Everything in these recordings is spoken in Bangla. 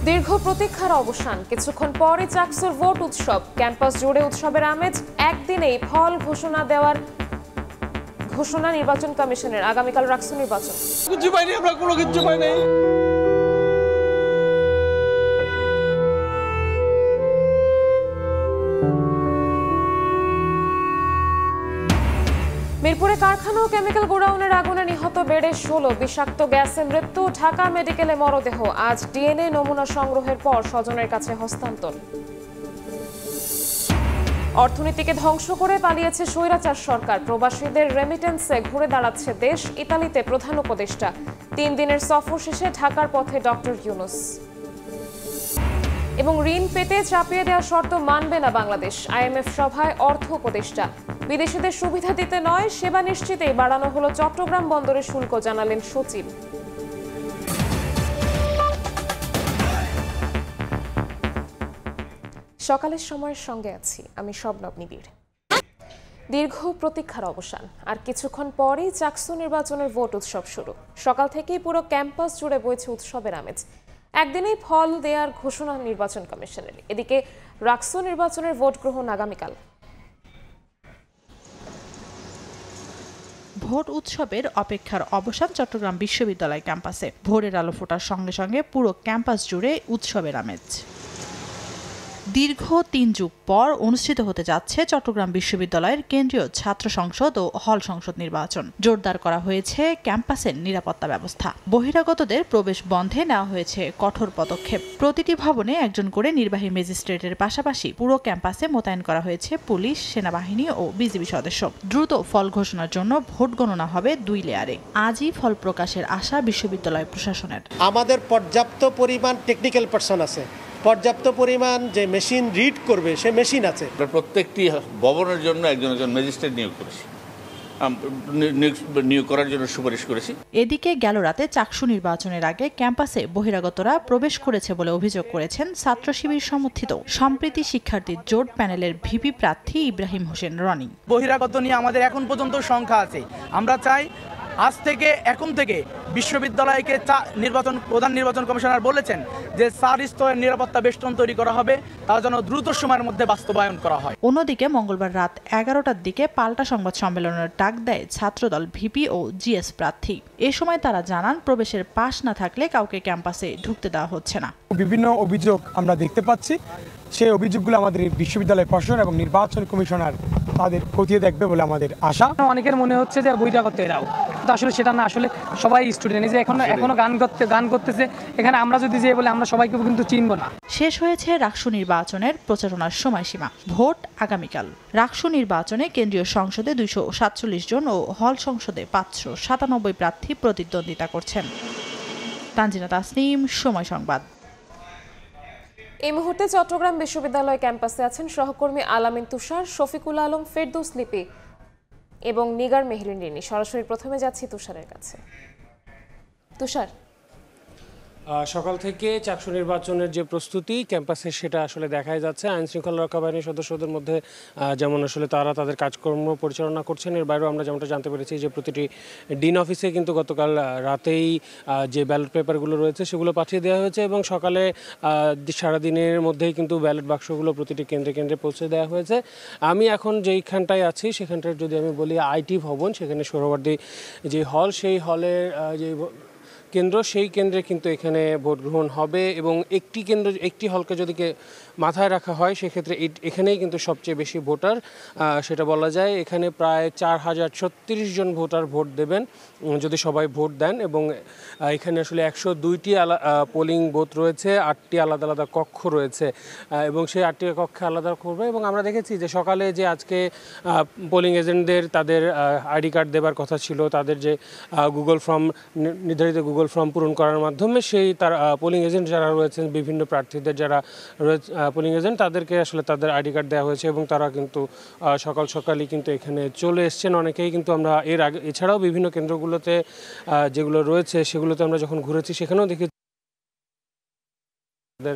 দীর্ঘ প্রতীক্ষার অবসান, কিছুক্ষণ পরে চাকসুর ভোট উৎসব। ক্যাম্পাস জুড়ে উৎসবের আমেজ। একদিনেই ফল ঘোষণা নির্বাচন কমিশনের। আগামীকাল রাকসু নির্বাচন। কিছু পাইনি, আমরা কোনো কিছু পাই নাই। মিরপুরে কারখানা ও কেমিক্যাল গোডাউনের আগুনে নিহত বেড়ে 16, বিষাক্ত গ্যাসে মৃত্যু। ঢাকা মেডিকেলে মরদেহ। আজ ডিএনএ নমুনা সংগ্রহের পর স্বজনের কাছে হস্তান্তর। অর্থনীতিকে ধ্বংস করে পালিয়েছে স্বৈরাচার সরকার। প্রবাসীদের রেমিটেন্সে ঘুরে দাঁড়াচ্ছে দেশ। ইতালিতে প্রধান উপদেষ্টা। 3 দিনের সফর শেষে ঢাকার পথে ডক্টর ইউনূস। এবং ঋণ পেতে চাপিয়ে দেওয়া শর্ত মানবে না বাংলাদেশ। আইএমএফ সভায় অর্থ উপদেষ্টা। বিদেশিদের সুবিধা দিতে নয়, সেবা নিশ্চিতেই বাড়ানো হলো চট্টগ্রাম বন্দরের শুল্ক, জানালেন সচিব। সকালের সময়ের সঙ্গে আছি আমি শবনব নিবিড়। দীর্ঘ প্রতীক্ষার অবসান, আর কিছুক্ষণ পরেই চাকসু নির্বাচনের ভোট উৎসব শুরু। সকাল থেকেই পুরো ক্যাম্পাস জুড়ে বইছে উৎসবের আমেজ। একদিনেই ফল দেওয়ার ঘোষণা নির্বাচন কমিশনের। এদিকে রাকসু নির্বাচনের ভোট গ্রহণ আগামীকাল। ভোট উৎসবের অপেক্ষার অবসান চট্টগ্রাম বিশ্ববিদ্যালয় ক্যাম্পাসে। ভোরের আলো ফোটার সঙ্গে সঙ্গে পুরো ক্যাম্পাস জুড়ে উৎসবের আমেজ। দীর্ঘ 3 যুগ পর অনুষ্ঠিত হতে যাচ্ছে চট্টগ্রাম বিশ্ববিদ্যালয়ের কেন্দ্রীয় ছাত্র সংসদ ও হল সংসদ নির্বাচন। জোরদার করা হয়েছে ক্যাম্পাসের নিরাপত্তা ব্যবস্থা। বহিরাগতদের প্রবেশ বন্ধে নেওয়া হয়েছে কঠোর পদক্ষেপ। প্রতিটি ভবনে একজন করে নির্বাহী ম্যাজিস্ট্রেটের পাশাপাশি পুরো ক্যাম্পাসে মোতায়েন করা হয়েছে পুলিশ, সেনাবাহিনী ও বিজিবি সদস্য। দ্রুত ফল ঘোষণার জন্য ভোট গণনা হবে 2 লেয়ারে। আজই ফল প্রকাশের আশা বিশ্ববিদ্যালয় প্রশাসনের। আমাদের পর্যাপ্ত পরিমাণ টেকনিক্যাল পারসন আছে, পর্যাপ্ত পরিমাণ যে মেশিন রিড করবে সে মেশিন আছে। প্রত্যেকটি ভবনের জন্য একজন ম্যাজিস্ট্রেট নিয়োগ করেছি, নিয়োগ করার জন্য সুপারিশ করেছি। এদিকে গেল রাতে চাকসু নির্বাচনের আগে ক্যাম্পাসে বহিরাগতরা প্রবেশ করেছে বলে অভিযোগ করেছেন ছাত্র শিবির সমর্থিত সম্প্রীতি শিক্ষার্থী জোট প্যানেলের ভিপি প্রার্থী ইব্রাহিম হোসেন রনি। বহিরাগত নিয়ে আমাদের এখন পর্যন্ত সংখ্যা আছে। আমরা চাই এখন থেকে বিশ্ববিদ্যালয়কে প্রধান নির্বাচন কমিশনার বলেছেন যে 4 স্তরের নিরাপত্তা বেষ্টন তৈরি করা হবে, তা যেন দ্রুত সময়ের মধ্যে বাস্তবায়ন করা হয়। অন্যদিকে মঙ্গলবার রাত 11টার দিকে পাল্টা সংবাদ সম্মেলনের ডাক দেয় ছাত্রদল ভিপি ও জিএস প্রার্থী। এ সময় তারা জানান প্রবেশের পাস না থাকলে কাউকে ক্যাম্পাসে ঢুকতে দেওয়া হচ্ছে না। বিভিন্ন অভিযোগ আমরা দেখতে পাচ্ছি, সেই অভিযোগগুলো আমাদের বিশ্ববিদ্যালয় প্রশাসন এবং নির্বাচন কমিশনার তাদের খতিয়ে দেখবে বলে আমাদের আশা। অনেকের মনে হচ্ছে যে বহিরাগত এরাও, কিন্তু আসলে সেটা না। আসলে সবাই স্টুডেন্ট, যে এখনো গান করতেছে এখানে। আমরা যদি যেয়ে বলে আমরা সবাইকে কিন্তু চিনব না। শেষ হয়েছে রাকসু নির্বাচনের প্রচারণার সময়সীমা। ভোট আগামীকাল। রাকসু নির্বাচনে কেন্দ্রীয় সংসদে 247 জন ও হল সংসদে 597 প্রার্থী প্রতিদ্বন্দ্বিতা করছেন। তানজিনা তাসনিম, সময় সংবাদ। এই মুহূর্তে চট্টগ্রাম বিশ্ববিদ্যালয় ক্যাম্পাসে আছেন সহকর্মী আলামিন তুষার, শফিকুল আলম, ফেরদৌস লিপি এবং নিগার মেহরিন রিনি। সরাসরি প্রথমে যাচ্ছি তুষারের কাছে। তুষার, সকাল থেকে চাকসু নির্বাচনের যে প্রস্তুতি ক্যাম্পাসে সেটা আসলে দেখাই যাচ্ছে। আইন শৃঙ্খলা রক্ষা বাহিনীর সদস্যদের মধ্যে যেমন আসলে তারা তাদের কাজকর্ম পরিচালনা করছেন, এর বাইরেও আমরা যেমনটা জানতে পেরেছি যে প্রতিটি ডিন অফিসে কিন্তু গতকাল রাতেই যে ব্যালট পেপারগুলো রয়েছে সেগুলো পাঠিয়ে দেওয়া হয়েছে এবং সকালে সারাদিনের মধ্যেই কিন্তু ব্যালট বাক্সগুলো প্রতিটি কেন্দ্রে কেন্দ্রে পৌঁছে দেওয়া হয়েছে। আমি এখন যেইখানটায় আছি সেখানটায় যদি আমি বলি আইটি ভবন, সেখানে সোহরাওয়ার্দী যে হল, সেই হলের যে কেন্দ্র, সেই কেন্দ্রে কিন্তু এখানে ভোট গ্রহণ হবে এবং একটি হলকে যদি মাথায় রাখা হয় সেক্ষেত্রে এখানেই কিন্তু সবচেয়ে বেশি ভোটার সেটা বলা যায়। এখানে প্রায় 4036 জন ভোটার ভোট দেবেন যদি সবাই ভোট দেন এবং এখানে আসলে 102টি পোলিং বুথ রয়েছে, 8টি আলাদা আলাদা কক্ষ রয়েছে এবং সেই 8টি কক্ষে আলাদা করবে। এবং আমরা দেখেছি যে সকালে যে আজকে পোলিং এজেন্টদের তাদের আইডি কার্ড দেবার কথা ছিল, তাদের যে নির্ধারিত গুগল ফর্ম পূরণ করার মাধ্যমে সেই তার পোলিং এজেন্ট যারা রয়েছেন, বিভিন্ন প্রার্থীদের যারা রয়েছে পোলিং এজেন্ট, তাদেরকে আসলে তাদের আইডি কার্ড দেওয়া হয়েছে এবং তারা কিন্তু সকালই কিন্তু এখানে চলে এসছেন অনেকেই। কিন্তু আমরা এর আগে এছাড়াও বিভিন্ন কেন্দ্রগুলোতে যেগুলো রয়েছে সেগুলোতে আমরা যখন ঘুরেছি সেখানেও দেখেছি তাদের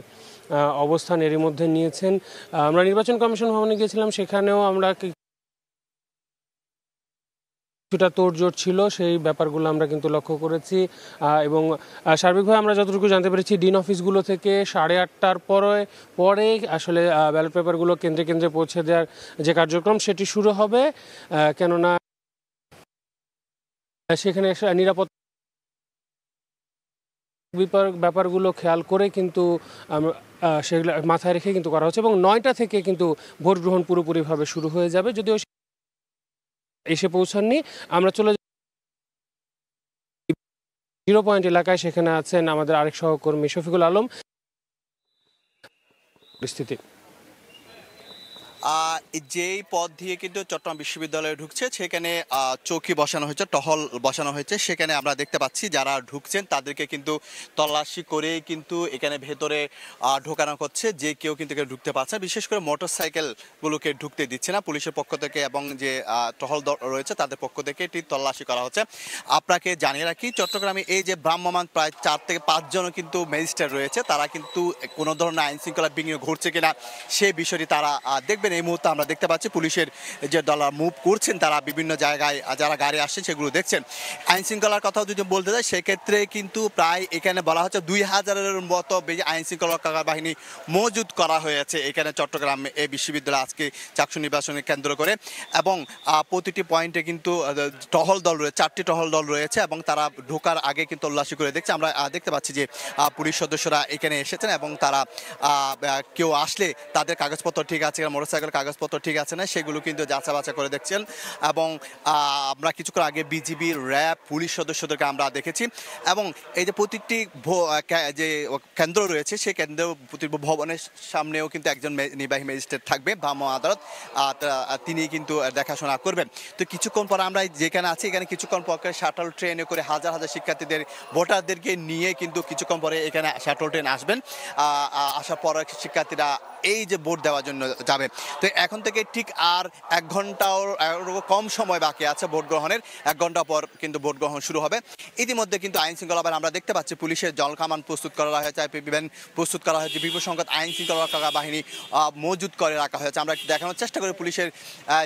অবস্থান এরই মধ্যে নিয়েছেন। আমরা নির্বাচন কমিশন ভবনে গিয়েছিলাম, সেখানেও আমরা কিছুটা তোড়জোড় ছিল, সেই ব্যাপারগুলো আমরা কিন্তু লক্ষ্য করেছি এবং সার্বিকভাবে আমরা যতটুকু জানতে পেরেছি ডিন অফিসগুলো থেকে 8:30টার পরে আসলে ব্যালট পেপারগুলো কেন্দ্রে কেন্দ্রে পৌঁছে দেওয়ার যে কার্যক্রম সেটি শুরু হবে, কেননা সেখানে নিরাপত্তা ব্যাপারগুলো খেয়াল করে কিন্তু সেগুলো মাথায় রেখে কিন্তু করা হচ্ছে এবং 9টা থেকে কিন্তু ভোট গ্রহণ পুরোপুরিভাবে শুরু হয়ে যাবে। যদিও এসে পৌঁছাননি, আমরা চলে জিরো পয়েন্ট এলাকায়, সেখানে আছেন আমাদের আরেক সহকর্মী শফিকুল আলম। পরিস্থিতি যেই পথ দিয়ে কিন্তু চট্টগ্রাম বিশ্ববিদ্যালয়ে ঢুকছে সেখানে চৌকি বসানো হয়েছে, টহল বসানো হয়েছে। সেখানে আমরা দেখতে পাচ্ছি যারা ঢুকছেন তাদেরকে কিন্তু তল্লাশি করে কিন্তু এখানে ভেতরে ঢোকানো হচ্ছে, যে কেউ কিন্তু এখানে ঢুকতে পারছে। বিশেষ করে মোটরসাইকেলগুলোকে ঢুকতে দিচ্ছে না পুলিশের পক্ষ থেকে এবং যে টহল রয়েছে তাদের পক্ষ থেকে এটি তল্লাশি করা হচ্ছে। আপনাকে জানিয়ে রাখি, চট্টগ্রামে এই যে ভ্রাম্যমাণ প্রায় 4 থেকে 5 জনও কিন্তু ম্যাজিস্ট্রেট রয়েছে, তারা কিন্তু কোনো ধরনের আইন শৃঙ্খলা বিঘ্ন ঘটছে কিনা সেই বিষয়টি তারা দেখবেন। এই মুহূর্তে আমরা দেখতে পাচ্ছি পুলিশের যে দলরা মুভ করছেন, তারা বিভিন্ন জায়গায় যারা গাড়ি আসছেন সেগুলো দেখছেন। আইন শৃঙ্খলার কথাও যদি বলতে চাই সেক্ষেত্রে কিন্তু প্রায় এখানে বলা হচ্ছে 2000-এর মতো আইন শৃঙ্খলা বাহিনী মজুদ করা হয়েছে এখানে চট্টগ্রাম এই বিশ্ববিদ্যালয়ে আজকে চাকসু নির্বাচনকে কেন্দ্র করে। এবং প্রতিটি পয়েন্টে কিন্তু টহল দল রয়েছে, 4টি টহল দল রয়েছে এবং তারা ঢোকার আগে কিন্তু তল্লাশি করে দেখছে। আমরা দেখতে পাচ্ছি যে পুলিশ সদস্যরা এখানে এসেছেন এবং তারা কেউ আসলে তাদের কাগজপত্র ঠিক আছে, মোটরসাইকেল কাগজপত্র ঠিক আছে না সেগুলো কিন্তু যাচাই বাছাই করে দেখছেন। এবং আমরা কিছুক্ষণ আগে বিজিবি, র্যাব, পুলিশ সদস্যদেরকে আমরা দেখেছি। এবং এই যে প্রতিটি যে কেন্দ্র রয়েছে সেই কেন্দ্র ভবনের সামনেও কিন্তু একজন নির্বাহী ম্যাজিস্ট্রেট থাকবে, ভ্রাম্যমাণ আদালত, তিনি কিন্তু দেখাশোনা করবেন। তো কিছুক্ষণ পর আমরা যেখানে আছি এখানে কিছুক্ষণ পর শাটল ট্রেনে করে হাজার হাজার শিক্ষার্থীদের, ভোটারদেরকে নিয়ে কিন্তু কিছুক্ষণ পরে এখানে শাটল ট্রেন আসবেন। আসার পর শিক্ষার্থীরা এই যে ভোট দেওয়ার জন্য যাবে। তো এখন থেকে ঠিক আর 1 ঘন্টাও কম সময় বাকি আছে ভোট গ্রহণের। 1 ঘন্টা পর কিন্তু ভোট গ্রহণ শুরু হবে। ইতিমধ্যে কিন্তু আইন শৃঙ্খলা আমরা দেখতে পাচ্ছি পুলিশের জলকামান প্রস্তুত করা হয়েছে, প্রস্তুত করা হয়েছে, বিপুল সংখ্যক আইন শৃঙ্খলা রক্ষা বাহিনী মজুদ করে রাখা হয়েছে। আমরা একটু দেখানোর চেষ্টা করি পুলিশের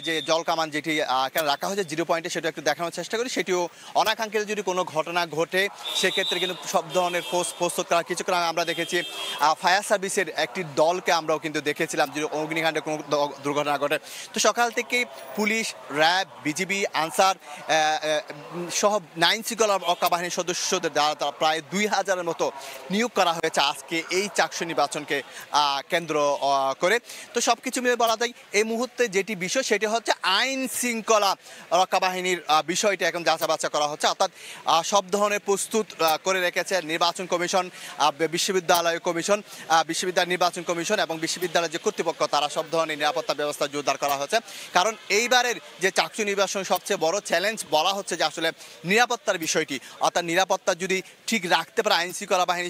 যে জলকামান যেটি এখানে রাখা হয়েছে 0 পয়েন্টে, সেটা একটু দেখানোর চেষ্টা করি। সেটিও অনাকাঙ্ক্ষিত যদি কোনো ঘটনা ঘটে সেক্ষেত্রে কিন্তু সব ধরনের ফোর্স প্রস্তুত করা। কিছুক্ষণ আমরা দেখেছি ফায়ার সার্ভিসের একটি দলকে আমরাও কিন্তু দেখেছিলাম যে অগ্নিকাণ্ডে কোনো দুর্ঘটনা ঘটে। তো সকাল থেকে পুলিশ, র্যাব, বিজিবি, আনসার সহ আইন শৃঙ্খলা রক্ষা বাহিনীর সদস্যদের দ্বারা প্রায় 2000-এর মতো নিয়োগ করা হয়েছে আজকে এই চাকসু নির্বাচনকে কেন্দ্র করে। তো সব কিছু মিলে বলা যায় এই মুহূর্তে যেটি বিষয় সেটি হচ্ছে আইন শৃঙ্খলা রক্ষা বাহিনীর বিষয়টি এখন যাচাই বাছাই করা হচ্ছে। অর্থাৎ সব ধরনের প্রস্তুত করে রেখেছে নির্বাচন কমিশন, বিশ্ববিদ্যালয় কমিশন, বিশ্ববিদ্যালয় নির্বাচন কমিশন এবং বিশ্ববিদ্যালয়ের যে কর্তৃপক্ষ, তারা সব ধরনের নিরাপত্তা ব্যবস্থা জোরদার করা হয়েছে। কারণ এইবারের যে চাকসু নির্বাচন সবচেয়ে বড় চ্যালেঞ্জ বলা হচ্ছে যে আসলে নিরাপত্তার বিষয়টি। অর্থাৎ নিরাপত্তা যদি ঠিক রাখতে পারে আইন শৃঙ্খলা বাহিনী,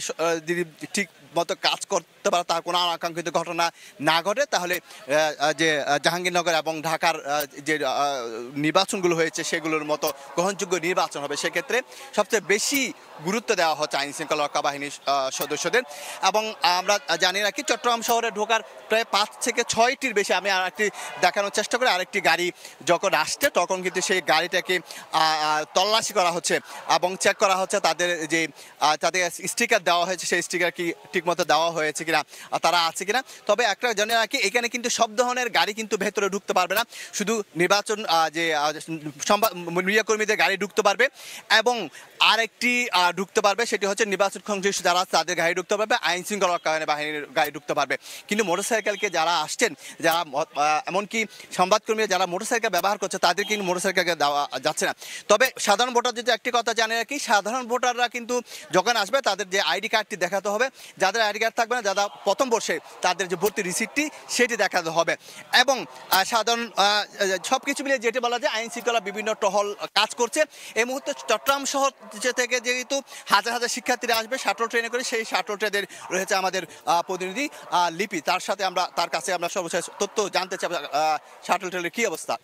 যদি ঠিক মতো কাজ করতে পারে, তার কোনো অনাকাঙ্ক্ষিত ঘটনা না ঘটে, তাহলে যে জাহাঙ্গীরনগর এবং ঢাকার যে নির্বাচনগুলো হয়েছে সেগুলোর মতো গ্রহণযোগ্য নির্বাচন হবে। সেক্ষেত্রে সবচেয়ে বেশি গুরুত্ব দেওয়া হচ্ছে আইন শৃঙ্খলা রক্ষা বাহিনীর সদস্যদের। এবং আমরা জানি রাখি চট্টগ্রাম শহরে ঢোকার প্রায় 5 থেকে 6টির বেশি, আমি আরেকটি দেখানোর চেষ্টা করি, আরেকটি গাড়ি যখন আসছে তখন কিন্তু সেই গাড়িটাকে তল্লাশি করা হচ্ছে এবং চেক করা হচ্ছে তাদের যে তাদের স্টিকার দেওয়া হয়েছে সেই স্টিকার কি ঠিকমতো দেওয়া হয়েছে কিনা, তারা আছে কিনা। তবে একটা জানি রাখি এখানে কিন্তু সব ধরনের গাড়ি কিন্তু ভেতরে ঢুকতে পারবে না, শুধু নির্বাচন যে মিডিয়া কর্মীদের গাড়ি ঢুকতে পারবে এবং আরেকটি ঢুকতে পারবে সেটি হচ্ছে নির্বাচন সংশ্লিষ্ট যারা তাদের গাড়ি ঢুকতে পারবে, আইন শৃঙ্খলা রক্ষা বাহিনীর গাড়ি ঢুকতে পারবে। কিন্তু মোটরসাইকেলকে যারা আসছেন, যারা এমনকি সংবাদকর্মীরা যারা মোটরসাইকেল ব্যবহার করছে তাদের কিন্তু মোটরসাইকেলকে দেওয়া যাচ্ছে না। তবে সাধারণ ভোটার যদি একটি কথা জানে রাখি, সাধারণ ভোটাররা কিন্তু যখন আসবে তাদের যে আইডি কার্ডটি দেখাতে হবে, যাদের আইডি কার্ড থাকবে না, যারা প্রথম বর্ষে তাদের যে ভর্তি রিসিপ্টটি সেটি দেখাতে হবে। এবং সাধারণ সব কিছু মিলিয়ে যেটি বলা যায় আইন শৃঙ্খলা বিভিন্ন টহল কাজ করছে। এই মুহূর্তে চট্টগ্রাম শহর থেকে যেহেতু হাজার হাজার শিক্ষার্থীরা আসবে শাটল ট্রেনে করে, সেই শাটল ট্রেনের রয়েছে আমাদের প্রতিনিধি লিপি, তার কাছে আমরা সর্বশেষ তথ্য জানতে চাই শাটল ট্রেনের কী অবস্থা।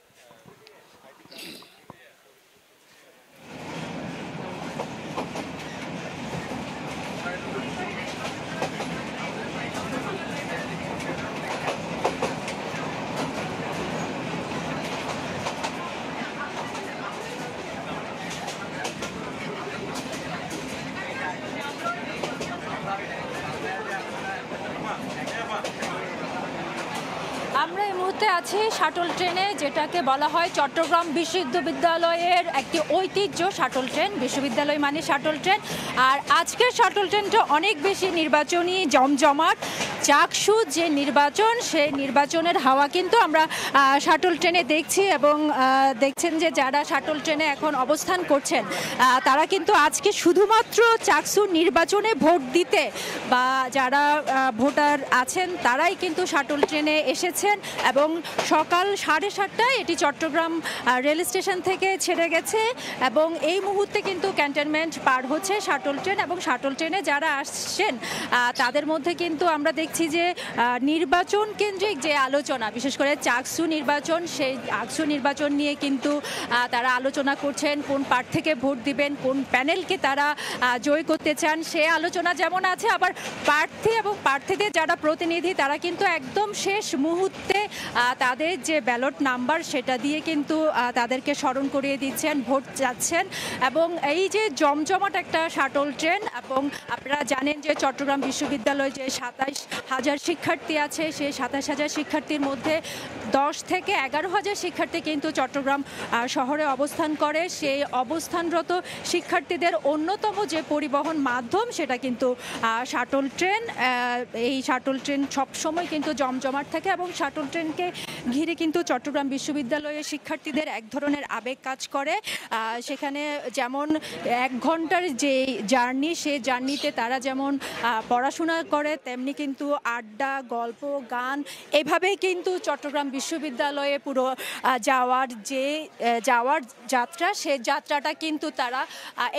মুহূর্তে আছি শাটল ট্রেনে, যেটাকে বলা হয় চট্টগ্রাম বিশ্ববিদ্যালয়ের একটি ঐতিহ্য শাটল ট্রেন। বিশ্ববিদ্যালয় মানে শাটল ট্রেন। আর আজকের শাটল ট্রেনটা অনেক বেশি নির্বাচনী জমজমাট। চাকসু যে নির্বাচন, সেই নির্বাচনের হাওয়া কিন্তু আমরা শাটল ট্রেনে দেখছি। এবং দেখছেন যে যারা শাটল ট্রেনে এখন অবস্থান করছেন তারা কিন্তু আজকে শুধুমাত্র চাকসু নির্বাচনে ভোট দিতে বা যারা ভোটার আছেন তারাই কিন্তু শাটল ট্রেনে এসেছেন। এবং সকাল 7:30টায় এটি চট্টগ্রাম রেল স্টেশন থেকে ছেড়ে গেছে এবং এই মুহূর্তে কিন্তু ক্যান্টনমেন্ট পার হচ্ছে শাটল ট্রেন। এবং শাটল ট্রেনে যারা আসছেন তাদের মধ্যে কিন্তু আমরা দেখছি যে নির্বাচন কেন্দ্রিক যে আলোচনা, বিশেষ করে চাকসু নির্বাচন, সেই চাকসু নির্বাচন নিয়ে কিন্তু তারা আলোচনা করছেন। কোন প্রার্থীকে ভোট দিবেন, কোন প্যানেলকে তারা জয় করতে চান, সে আলোচনা যেমন আছে, আবার প্রার্থী এবং প্রার্থীদের যারা প্রতিনিধি তারা কিন্তু একদম শেষ মুহূর্তে তাদের যে ব্যালট নাম্বার সেটা দিয়ে কিন্তু তাদেরকে স্মরণ করিয়ে দিচ্ছেন, ভোট চাচ্ছেন। এবং এই যে জমজমাট একটা শাটল ট্রেন, এবং আপনারা জানেন যে চট্টগ্রাম বিশ্ববিদ্যালয়ে যে 27,000 শিক্ষার্থী আছে, সেই 27,000 শিক্ষার্থীর মধ্যে 10 থেকে 11,000 শিক্ষার্থী কিন্তু চট্টগ্রাম শহরে অবস্থান করে। সেই অবস্থানরত শিক্ষার্থীদের অন্যতম যে পরিবহন মাধ্যম সেটা কিন্তু শাটল ট্রেন। এই শাটল ট্রেন সবসময় কিন্তু জমজমাট থাকে এবং শাটল ট্রেনকে ঘিরে কিন্তু চট্টগ্রাম বিশ্ববিদ্যালয়ের শিক্ষার্থীদের এক ধরনের আবেগ কাজ করে। সেখানে যেমন 1 ঘন্টার যে জার্নি, সেই জার্নিতে তারা যেমন পড়াশোনা করে, তেমনি কিন্তু আড্ডা, গল্প, গান, এভাবেই কিন্তু চট্টগ্রাম বিশ্ববিদ্যালয়ে পুরো যাওয়ার যাত্রা, সেই যাত্রাটা কিন্তু তারা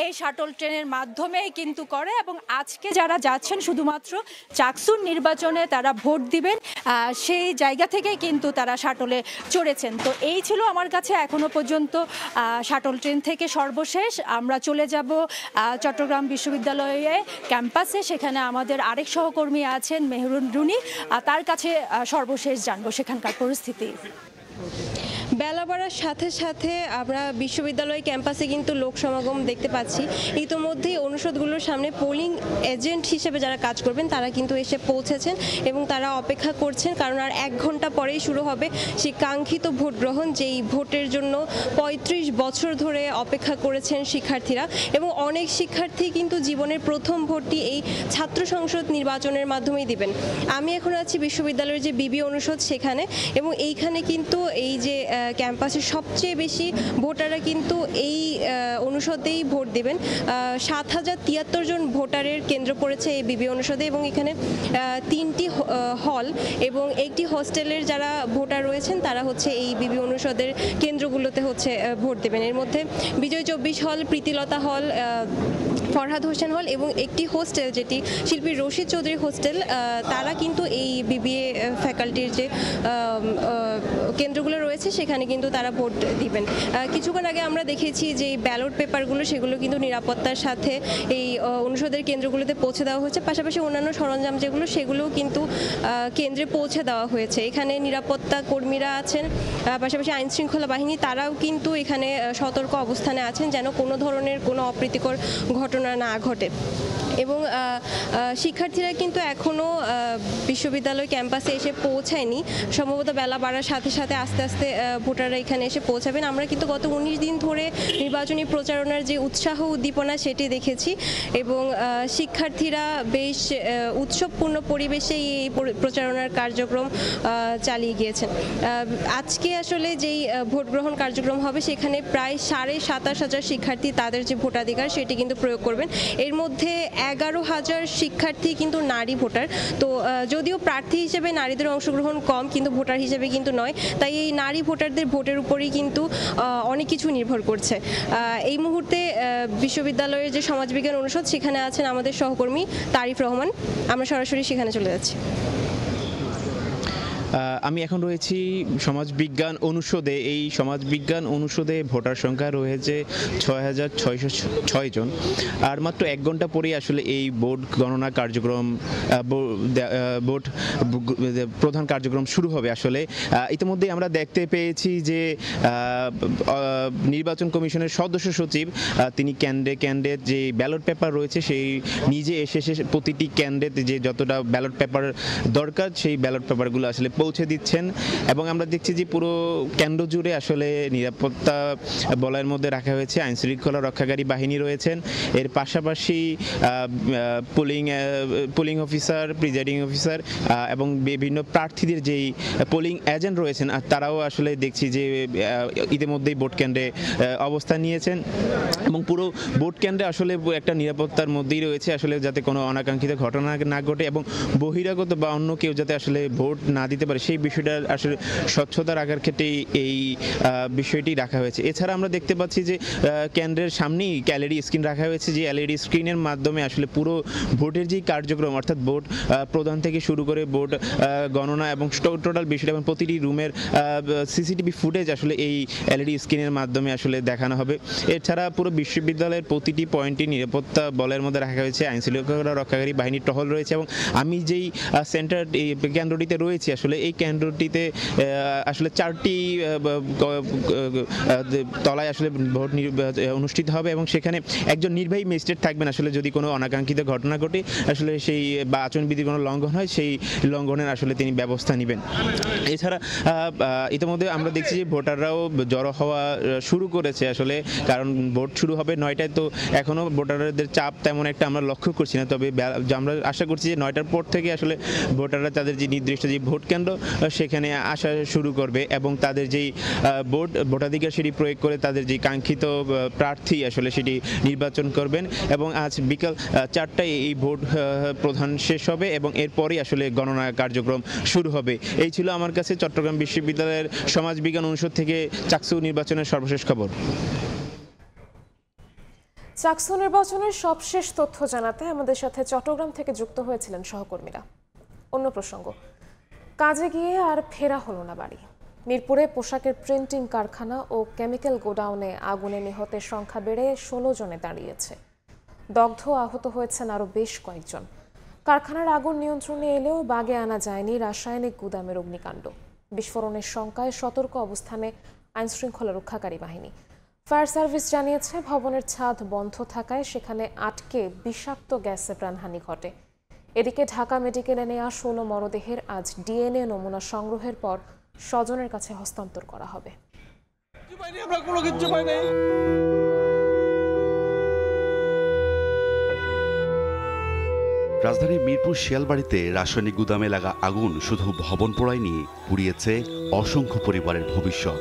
এই শাটল ট্রেনের মাধ্যমেই কিন্তু করে। এবং আজকে যারা যাচ্ছেন শুধুমাত্র চাকসুর নির্বাচনে তারা ভোট দিবেন, সেই জায়গা থেকে কিন্তু তারা শাটলে চড়েছেন। তো এই ছিল আমার কাছে এখনো পর্যন্ত শাটল ট্রেন থেকে সর্বশেষ। আমরা চলে যাব চট্টগ্রাম বিশ্ববিদ্যালয়ে ক্যাম্পাসে, সেখানে আমাদের আরেক সহকর্মী আছেন মেহরুন রুনি, তার কাছে সর্বশেষ জানবো সেখানকার পরিস্থিতি। বেলা বাড়ার সাথে সাথে আমরা বিশ্ববিদ্যালয় ক্যাম্পাসে কিন্তু লোক সমাগম দেখতে পাচ্ছি। ইতোমধ্যেই অনুষদগুলোর সামনে পোলিং এজেন্ট হিসেবে যারা কাজ করবেন তারা কিন্তু এসে পৌঁছেছেন এবং তারা অপেক্ষা করছেন, কারণ আর 1 ঘন্টা পরেই শুরু হবে সেই কাঙ্ক্ষিত ভোট গ্রহণ, যেই ভোটের জন্য 35 বছর ধরে অপেক্ষা করেছেন শিক্ষার্থীরা। এবং অনেক শিক্ষার্থী কিন্তু জীবনের প্রথম ভোটটি এই ছাত্র সংসদ নির্বাচনের মাধ্যমেই দিবেন। আমি এখন আছি বিশ্ববিদ্যালয়ের যে বিবি অনুষদ সেখানে, এবং এইখানে কিন্তু এই যে ক্যাম্পাসের সবচেয়ে বেশি ভোটাররা কিন্তু এই অনুষদেই ভোট দেবেন। 7,073 জন ভোটারের কেন্দ্র পড়েছে এই বিবি অনুষদে, এবং এখানে 3টি হল এবং একটি হোস্টেলের যারা ভোটার রয়েছেন তারা হচ্ছে এই বিবি অনুষদের কেন্দ্রগুলোতে হচ্ছে ভোট দেবেন। এর মধ্যে বিজয় 24 হল, প্রীতিলতা হল, ফরহাদ হোসেন হল এবং একটি হোস্টেল যেটি শিল্পী রশিদ চৌধুরী হোস্টেল, তারা কিন্তু এই বিবিএ ফ্যাকাল্টির যে কেন্দ্রগুলো রয়েছে সেখানে কিন্তু তারা ভোট দিবেন। কিছুক্ষণ আগে আমরা দেখেছি যে ব্যালট পেপারগুলো সেগুলো কিন্তু নিরাপত্তার সাথে এই অনুষদের কেন্দ্রগুলোতে পৌঁছে দেওয়া হয়েছে। পাশাপাশি অন্যান্য সরঞ্জাম যেগুলো সেগুলোও কিন্তু কেন্দ্রে পৌঁছে দেওয়া হয়েছে। এখানে নিরাপত্তা কর্মীরা আছেন, পাশাপাশি আইনশৃঙ্খলা বাহিনী, তারাও কিন্তু এখানে সতর্ক অবস্থানে আছেন যেন কোনো ধরনের কোনো অপ্রীতিকর ঘটনা না ঘটে। এবং শিক্ষার্থীরা কিন্তু এখনও বিশ্ববিদ্যালয় ক্যাম্পাসে এসে পৌঁছায়নি। সম্ভবত বেলা বাড়ার সাথে সাথে আস্তে আস্তে ভোটাররা এখানে এসে পৌঁছাবেন। আমরা কিন্তু গত 19 দিন ধরে নির্বাচনী প্রচারণার যে উৎসাহ উদ্দীপনা সেটি দেখেছি, এবং শিক্ষার্থীরা বেশ উৎসবপূর্ণ পরিবেশেই এই প্রচারণার কার্যক্রম চালিয়ে গিয়েছেন। আজকে আসলে যেই ভোট গ্রহণ কার্যক্রম হবে সেখানে প্রায় 27,500 শিক্ষার্থী তাদের যে ভোটাধিকার সেটি কিন্তু প্রয়োগ করবেন। এর মধ্যে 11,000 শিক্ষার্থী কিন্তু নারী ভোটার। তো যদিও প্রার্থী হিসেবে নারীদের অংশগ্রহণ কম, কিন্তু ভোটার হিসেবে কিন্তু নয়। তাই এই নারী ভোটারদের ভোটের উপরেই কিন্তু অনেক কিছু নির্ভর করছে। এই মুহূর্তে বিশ্ববিদ্যালয়ের যে সমাজবিজ্ঞান অনুষদ সেখানে আছেন আমাদের সহকর্মী তারিফ রহমান। আমরা সরাসরি সেখানে চলে যাচ্ছি। আমি এখন রয়েছি সমাজবিজ্ঞান অনুষদে। এই সমাজবিজ্ঞান অনুষদে ভোটার সংখ্যা রয়েছে 6,606 জন। আর মাত্র 1 ঘন্টা পরেই আসলে এই ভোট গণনা কার্যক্রম, ভোট প্রধান কার্যক্রম শুরু হবে। আসলে ইতিমধ্যে আমরা দেখতে পেয়েছি যে নির্বাচন কমিশনের সদস্য সচিব তিনি কেন্দ্রে যে ব্যালট পেপার রয়েছে সেই নিজে এসে প্রতিটি কেন্দ্রে যে যতটা ব্যালট পেপার দরকার সেই ব্যালট পেপারগুলো আসলে পৌঁছে দিচ্ছেন এবং আমরা দেখছি যে পুরো কেন্দ্র জুড়ে আসলে নিরাপত্তা বলয়ের মধ্যে রাখা হয়েছে। আইন শৃঙ্খলা রক্ষাকারী বাহিনী রয়েছেন, এর পাশাপাশি পোলিং অফিসার, প্রিজাইডিং অফিসার এবং বিভিন্ন প্রার্থীদের যেই পোলিং এজেন্ট রয়েছেন আর তারাও আসলে দেখছি যে ইতিমধ্যেই ভোট কেন্দ্রে অবস্থান নিয়েছেন এবং পুরো ভোট কেন্দ্রে আসলে একটা নিরাপত্তার মধ্যেই রয়েছে আসলে যাতে কোনো অনাকাঙ্ক্ষিত ঘটনা না ঘটে এবং বহিরাগত বা অন্য কেউ যাতে আসলে ভোট না দিতে পারে সেই বিষয়টা আসলে স্বচ্ছতা রাখার ক্ষেত্রে এই বিষয়টি রাখা হয়েছে। এছাড়া আমরা দেখতে পাচ্ছি যে কেন্দ্রের সামনেই এলইডি স্ক্রিন রাখা হয়েছে, যে এলইডি স্ক্রিনের মাধ্যমে আসলে পুরো ভোটের যে কার্যক্রম অর্থাৎ ভোট প্রদান থেকে শুরু করে ভোট গণনা এবং টোটাল বিষয়টা এবং প্রতিটি রুমের সিসিটিভি ফুটেজ আসলে এই এলইডি স্ক্রিনের মাধ্যমে আসলে দেখানো হবে। এছাড়া পুরো বিশ্ববিদ্যালয়ের প্রতিটি পয়েন্টে নিরাপত্তা বলয়ের মধ্যে রাখা হয়েছে, আইন শৃঙ্খলা রক্ষাকারী বাহিনীর টহল রয়েছে এবং আমি যেই সেন্টার কেন্দ্রটিতে রয়েছি আসলে এই কেন্দ্রটিতে আসলে 4টি তলায় আসলে ভোট অনুষ্ঠিত হবে এবং সেখানে একজন নির্বাহী ম্যাজিস্ট্রেট থাকবেন আসলে যদি কোনো অনাকাঙ্ক্ষিত ঘটনা ঘটে আসলে সেই বা আচরণবিধির কোনো লঙ্ঘন হয় সেই লঙ্ঘনের আসলে তিনি ব্যবস্থা নেবেন। এছাড়া ইতিমধ্যে আমরা দেখছি যে ভোটাররাও জড়ো হওয়া শুরু করেছে আসলে, কারণ ভোট শুরু হবে 9টায়, তো এখনও ভোটারদের চাপ তেমন একটা আমরা লক্ষ্য করছি না, তবে আমরা আশা করছি যে 9টার পর থেকে আসলে ভোটাররা তাদের যে নির্দিষ্ট যে ভোট কেন্দ্র সেখানে আসা শুরু করবে এবং তাদের যেই ভোটাধিকার সেটি প্রয়োগ করে তাদের যে কাঙ্ক্ষিত প্রার্থী আসলে সেটি নির্বাচন করবেন এবং আজ বিকাল 4টায় এই ভোট প্রধান শেষ হবে এবং এরপরই আসলে গণনা কার্যক্রম শুরু হবে। এই ছিল আমার কাছে চট্টগ্রাম বিশ্ববিদ্যালয়ের সমাজবিজ্ঞান অনুষদ থেকে চাকসু নির্বাচনের সর্বশেষ খবর। চাকসু নির্বাচনের সবশেষ তথ্য জানাতে আমাদের সাথে চট্টগ্রাম থেকে যুক্ত হয়েছিলেন সহকর্মীরা। অন্য প্রসঙ্গ, কাজে গিয়ে আর ফেরা হলো না বাড়ি। মিরপুরে পোশাকের প্রিন্টিং কারখানা ও কেমিক্যাল গোডাউনে আগুনে নিহতের সংখ্যা বেড়ে 16 জনে দাঁড়িয়েছে। দগ্ধ আহত হয়েছেন আরও বেশ কয়েকজন। কারখানার আগুন নিয়ন্ত্রণে এলেও বাগে আনা যায়নি রাসায়নিক গুদামের অগ্নিকাণ্ড। বিস্ফোরণের শঙ্কায় সতর্ক অবস্থানে আইনশৃঙ্খলা রক্ষাকারী বাহিনী। ফায়ার সার্ভিস জানিয়েছে ভবনের ছাদ বন্ধ থাকায় সেখানে আটকে বিষাক্ত গ্যাসে প্রাণহানি ঘটে। এদিকে ঢাকা মেডিকেলে নেওয়া 16 মরদেহের আজ ডিএনএ নমুনা সংগ্রহের পর স্বজনের কাছে হস্তান্তর করা হবে। রাজধানীর মিরপুর শিয়ালবাড়িতে রাসায়নিক গুদামে লাগা আগুন শুধু ভবন পোড়ায়নি, পুড়িয়েছে অসংখ্য পরিবারের ভবিষ্যৎ।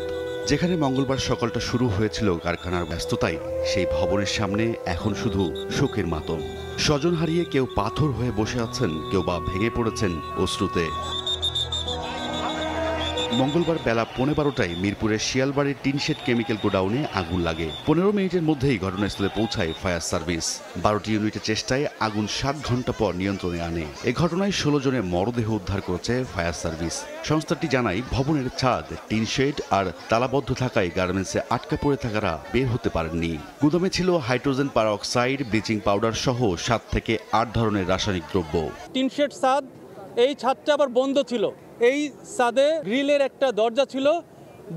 যেখানে মঙ্গলবার সকালটা শুরু হয়েছিল কারখানার ব্যস্ততায়, সেই ভবনের সামনে এখন শুধু শোকের মাতম। স্বজন হারিয়ে কেউ পাথর হয়ে বসে আছেন, কেউ বা ভেঙে পড়েছেন অশ্রুতে। মঙ্গলবার বেলা 12:15টায় মিরপুরের শিয়ালবাড়ির টিনশেড কেমিক্যাল গোডাউনে আগুন লাগে। 15 মিনিটের মধ্যেই ঘটনাস্থলে পৌঁছায় ফায়ার সার্ভিস। 12টি ইউনিটের চেষ্টায় আগুন 7 ঘন্টা পর নিয়ন্ত্রণে আনে। এ ঘটনায় 16 জনের মরদেহ উদ্ধার করেছে ফায়ার সার্ভিস। সংস্থাটি জানায়, ভবনের ছাদ, টিনশেড আর তালাবদ্ধ থাকায় গার্মেন্টসে আটকা পড়ে থাকারা বের হতে পারেননি। গুদামে ছিল হাইড্রোজেন পারঅক্সাইড, ব্লিচিং পাউডার সহ 7 থেকে 8 ধরনের রাসায়নিক দ্রব্য। টিনশেড ছাদ, এই ছাদটা আবার বন্ধ ছিল। এই ছাদে গ্রিলের একটা দরজা ছিল,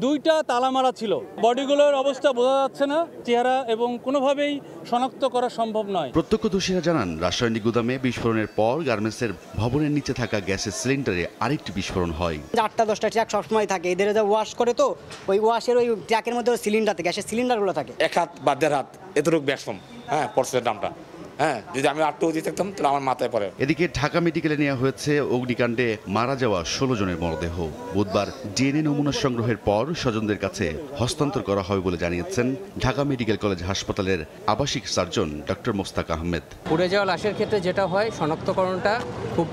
2টা তালা মারা ছিল। বডিগুলোর অবস্থা বোঝা যাচ্ছে না, চেহারা এবং কোনোভাবেই শনাক্ত করা সম্ভব নয়। প্রত্যক্ষদর্শীরা জানান, রাসায়নিক গুদামে বিস্ফোরণের পর গার্মেন্টসের ভবনের নিচে থাকা গ্যাসের সিলিন্ডারে আরেকটি বিস্ফোরণ হয়। 8টা-10টা ট্র্যাক সবসময় থাকে, এদের যা ওয়াশ করে, তো ওই ওয়াশের ওই ট্র্যাকের মধ্যে সিলিন্ডার থাকে, গ্যাসের সিলিন্ডারগুলো থাকে। 1 হাত বা 1.5 হাত এতটুকু ব্যাকসম পড়ছে দামটা। যদি আমি আটটু দিয়ে থাকতাম তাহলে আমার মাথায় পড়ে। এদিকে ঢাকা মেডিকেলে নেওয়া হয়েছে অগ্নিকাণ্ডে মারা যাওয়া 16 জনের মরদেহ। বুধবার ডিএনএ নমুনা সংগ্রহের পর স্বজনদের কাছে হস্তান্তর করা হবে বলে জানিয়েছেন ঢাকা মেডিকেল কলেজ হাসপাতালের আবাসিক সার্জন ডক্টর মোস্তাক আহমেদ। পুড়ে যাওয়া লাশের ক্ষেত্রে যেটা হয়, শনাক্তকরণটা খুব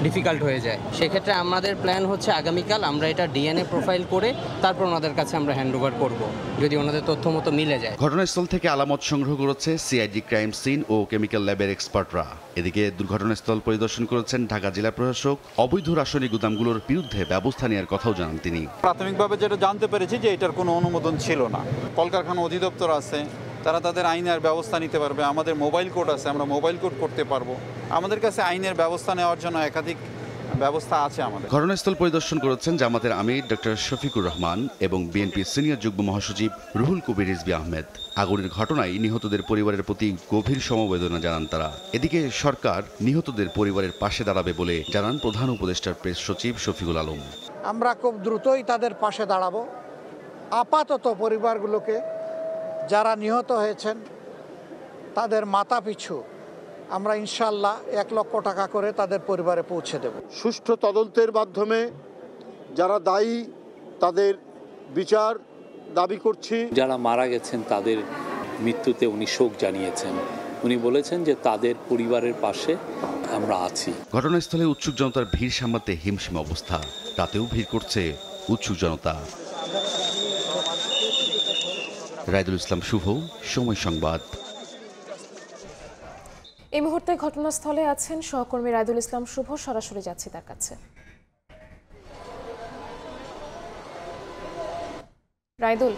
ডিফিকাল্ট হয়ে যায়। সেক্ষেত্রে আমাদের প্ল্যান হচ্ছে আগামীকাল আমরা এটা ডিএনএ প্রোফাইল করে তারপর ওনাদের কাছে আমরা হ্যান্ডওভার করব, যদি ওনাদের তথ্য মতো মিলে যায়। ঘটনাস্থল থেকে আলামত সংগ্রহ করেছে সিআইডি ক্রাইম সিন ও কেমিক্যাল ল্যাবের এক্সপার্টরা। এদিকে দুর্ঘটনাস্থল পরিদর্শন করেছেন ঢাকা জেলা প্রশাসক। অবৈধ রাসায়নিক গুদামগুলোর বিরুদ্ধে ব্যবস্থা নেওয়ার কথাও জানান তিনি। প্রাথমিকভাবে যেটা জানতে পেরেছি যে এটার কোনো অনুমোদন ছিল না। কলকারখানা অধিদপ্তর আছে, তারা তাদের আইনের ব্যবস্থা নিতে পারবে। আমাদের মোবাইল কোড আছে, আমরা মোবাইল কোড করতে পারবো। আমাদের কাছে আইনের ব্যবস্থা নেওয়ার জন্য একাধিক ব্যবস্থা আছে আমাদের। ঘটনাস্থল পরিদর্শন করেছেন জামাতের আমির ডক্টর শফিকুর রহমান এবং বিএনপির সিনিয়র যুগ্ম মহাসচিব রুহুল কবির রিজভী আহমেদ। আগুনের ঘটনায় নিহতদের পরিবারের প্রতি গভীর সমবেদনা জানান তারা। এদিকে সরকার নিহতদের পরিবারের পাশে দাঁড়াবে বলে জানান প্রধান উপদেষ্টার প্রেস সচিব শফিকুল আলম। আমরা খুব দ্রুতই তাদের পাশে দাঁড়াবো। আপাতত পরিবারগুলোকে যারা নিহত হয়েছেন তাদের মাথা পিছু আমরা ইনশাল্লাহ 1 লক্ষ টাকা করে তাদের পরিবারে পৌঁছে দেব। সুষ্ঠু তদন্তের মাধ্যমে যারা দায়ী তাদের বিচার দাবি করছি। যারা মারা গেছেন তাদের মৃত্যুতে উনি শোক জানিয়েছেন। উনি বলেছেন যে তাদের পরিবারের পাশে আমরা আছি। ঘটনাস্থলে উৎসুক জনতার ভিড় সামলাতে হিমশিম অবস্থা, তাতেও ভিড় করছে উৎসুক জনতা। রায়দুল ইসলাম শুভ, সময় সংবাদ। এই মুহূর্তে ঘটনাস্থলে আছেন সহকর্মী রায়দুল ইসলাম শুভ, সরাসরি যাচ্ছি তার কাছে। রায়দুল,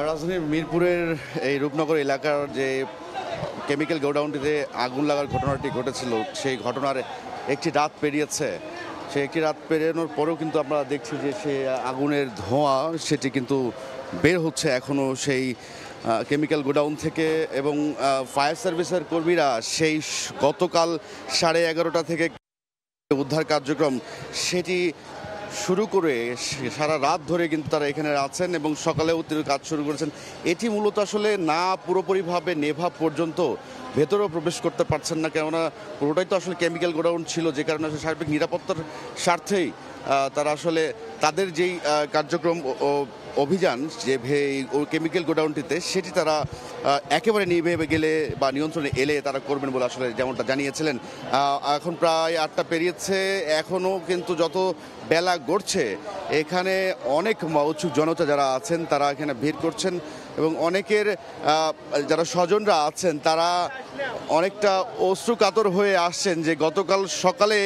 রাজধানীর মিরপুরের এই রূপনগর এলাকার যে কেমিক্যাল গোডাউনটিতে আগুন লাগার ঘটনাটি ঘটেছিল, সেই ঘটনার একটি রাত পেরিয়েছে। সেই একটি রাত পেরিয়ে পরেও কিন্তু আমরা দেখছি যে সেই আগুনের ধোঁয়া সেটি কিন্তু বের হচ্ছে এখনও সেই কেমিক্যাল গোডাউন থেকে। এবং ফায়ার সার্ভিসের কর্মীরা সেই গতকাল 11:30 থেকে উদ্ধার কার্যক্রম সেটি শুরু করে সারা রাত ধরে কিন্তু তারা এখানে আছেন এবং সকালেও কাজ শুরু করেছেন। এটি মূলত আসলে না পুরোপুরিভাবে নেভা পর্যন্ত ভেতরেও প্রবেশ করতে পারছেন না, কেননা পুরোটাই তো আসলে কেমিক্যাল গোডাউন ছিল, যে কারণে সার্বিক নিরাপত্তার স্বার্থেই তারা আসলে তাদের যেই কার্যক্রম অভিযান যে কেমিক্যাল গোডাউনটিতে সেটি তারা একেবারে নিভে গেলে বা নিয়ন্ত্রণে এলে তারা করবেন বলে আসলে যেমনটা জানিয়েছিলেন। এখন প্রায় 8টা পেরিয়েছে, এখনও কিন্তু যত বেলা গড়ছে এখানে অনেক উৎসুক জনতা যারা আছেন তারা এখানে ভিড় করছেন এবং অনেকের যারা স্বজনরা আছেন তারা অনেকটা অশ্রুকাতর হয়ে আসছেন যে গতকাল সকালে